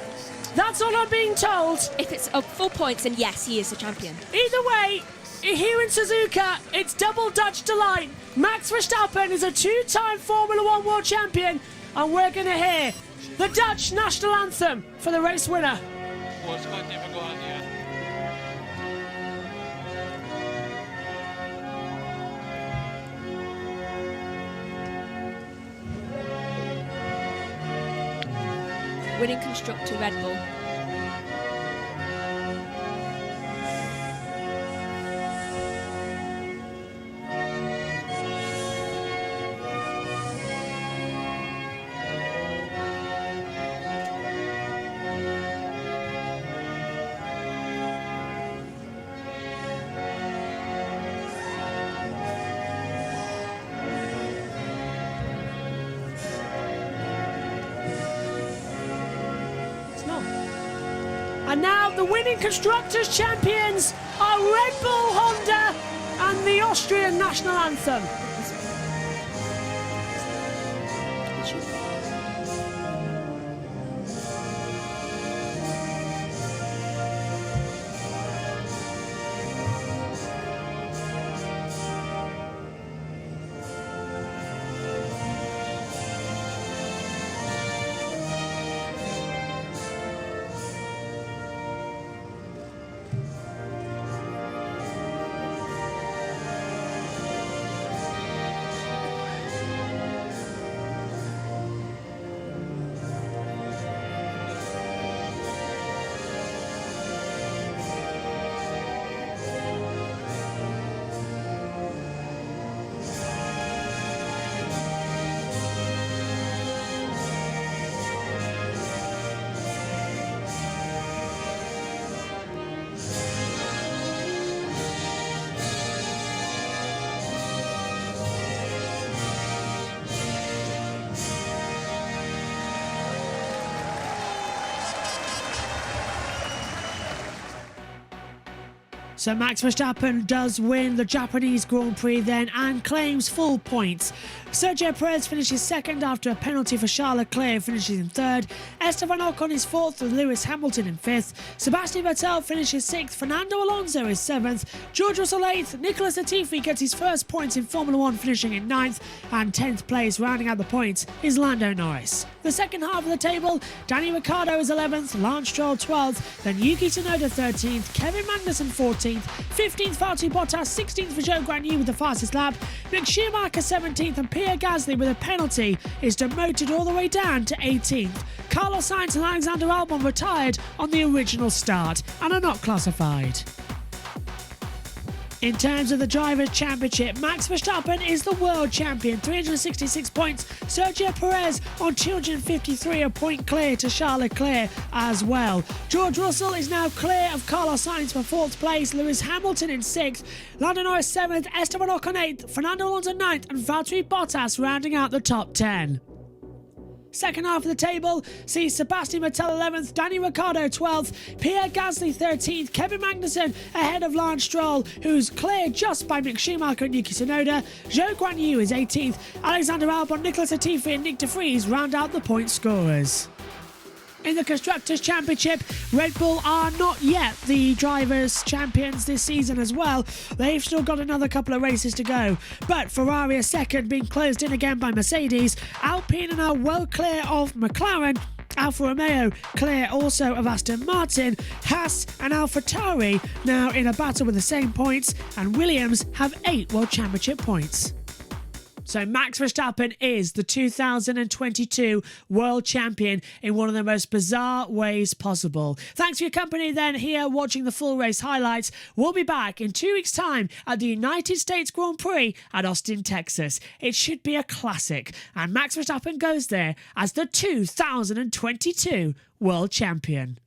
That's all I'm being told. If it's 4 points, then yes, he is the champion. Either way, here in Suzuka, it's double Dutch delight. Max Verstappen is a 2-time Formula 1 world champion, and we're going to hear the Dutch national anthem for the race winner. Winning constructor Red Bull. And now the winning Constructors' champions are Red Bull Honda and the Austrian national anthem. So Max Verstappen does win the Japanese Grand Prix then and claims full points. Sergio Perez finishes second after a penalty for Charles Leclerc, finishes in third. Esteban Ocon is fourth with Lewis Hamilton in fifth. Sebastian Vettel finishes sixth. Fernando Alonso is seventh. George Russell eighth. Nicholas Latifi gets his first points in Formula 1, finishing in ninth. And 10th place, rounding out the points, is Lando Norris. The second half of the table, Danny Ricciardo is 11th, Lance Stroll 12th, then Yuki Tsunoda 13th, Kevin Magnussen 14th, 14th, 15th Valtteri Bottas, 16th for Zhou Guanyu with the fastest lap, Mick Schumacher 17th, and Pierre Gasly with a penalty is demoted all the way down to 18th. Carlos Sainz and Alexander Albon retired on the original start and are not classified. In terms of the Drivers' Championship, Max Verstappen is the world champion, 366 points. Sergio Perez on 253, a point clear to Charles Leclerc as well. George Russell is now clear of Carlos Sainz for 4th place, Lewis Hamilton in 6th, Lando Norris 7th, Esteban Ocon 8th, Fernando Alonso 9th, and Valtteri Bottas rounding out the top 10. Second half of the table sees Sebastian Vettel 11th, Danny Ricciardo 12th, Pierre Gasly 13th, Kevin Magnussen ahead of Lance Stroll, who's cleared just by Mick Schumacher and Yuki Tsunoda. Zhou Guanyu is 18th, Alexander Albon, Nicholas Latifi and Nick de Vries round out the point scorers. In the Constructors' Championship, Red Bull are not yet the Drivers' Champions this season as well. They've still got another couple of races to go. But Ferrari are second, being closed in again by Mercedes. Alpine are now well clear of McLaren. Alfa Romeo clear also of Aston Martin. Haas and AlphaTauri now in a battle with the same points. And Williams have 8 World Championship points. So Max Verstappen is the 2022 World Champion in one of the most bizarre ways possible. Thanks for your company then here watching the full race highlights. We'll be back in 2 weeks' time at the United States Grand Prix at Austin, Texas. It should be a classic. And Max Verstappen goes there as the 2022 World Champion.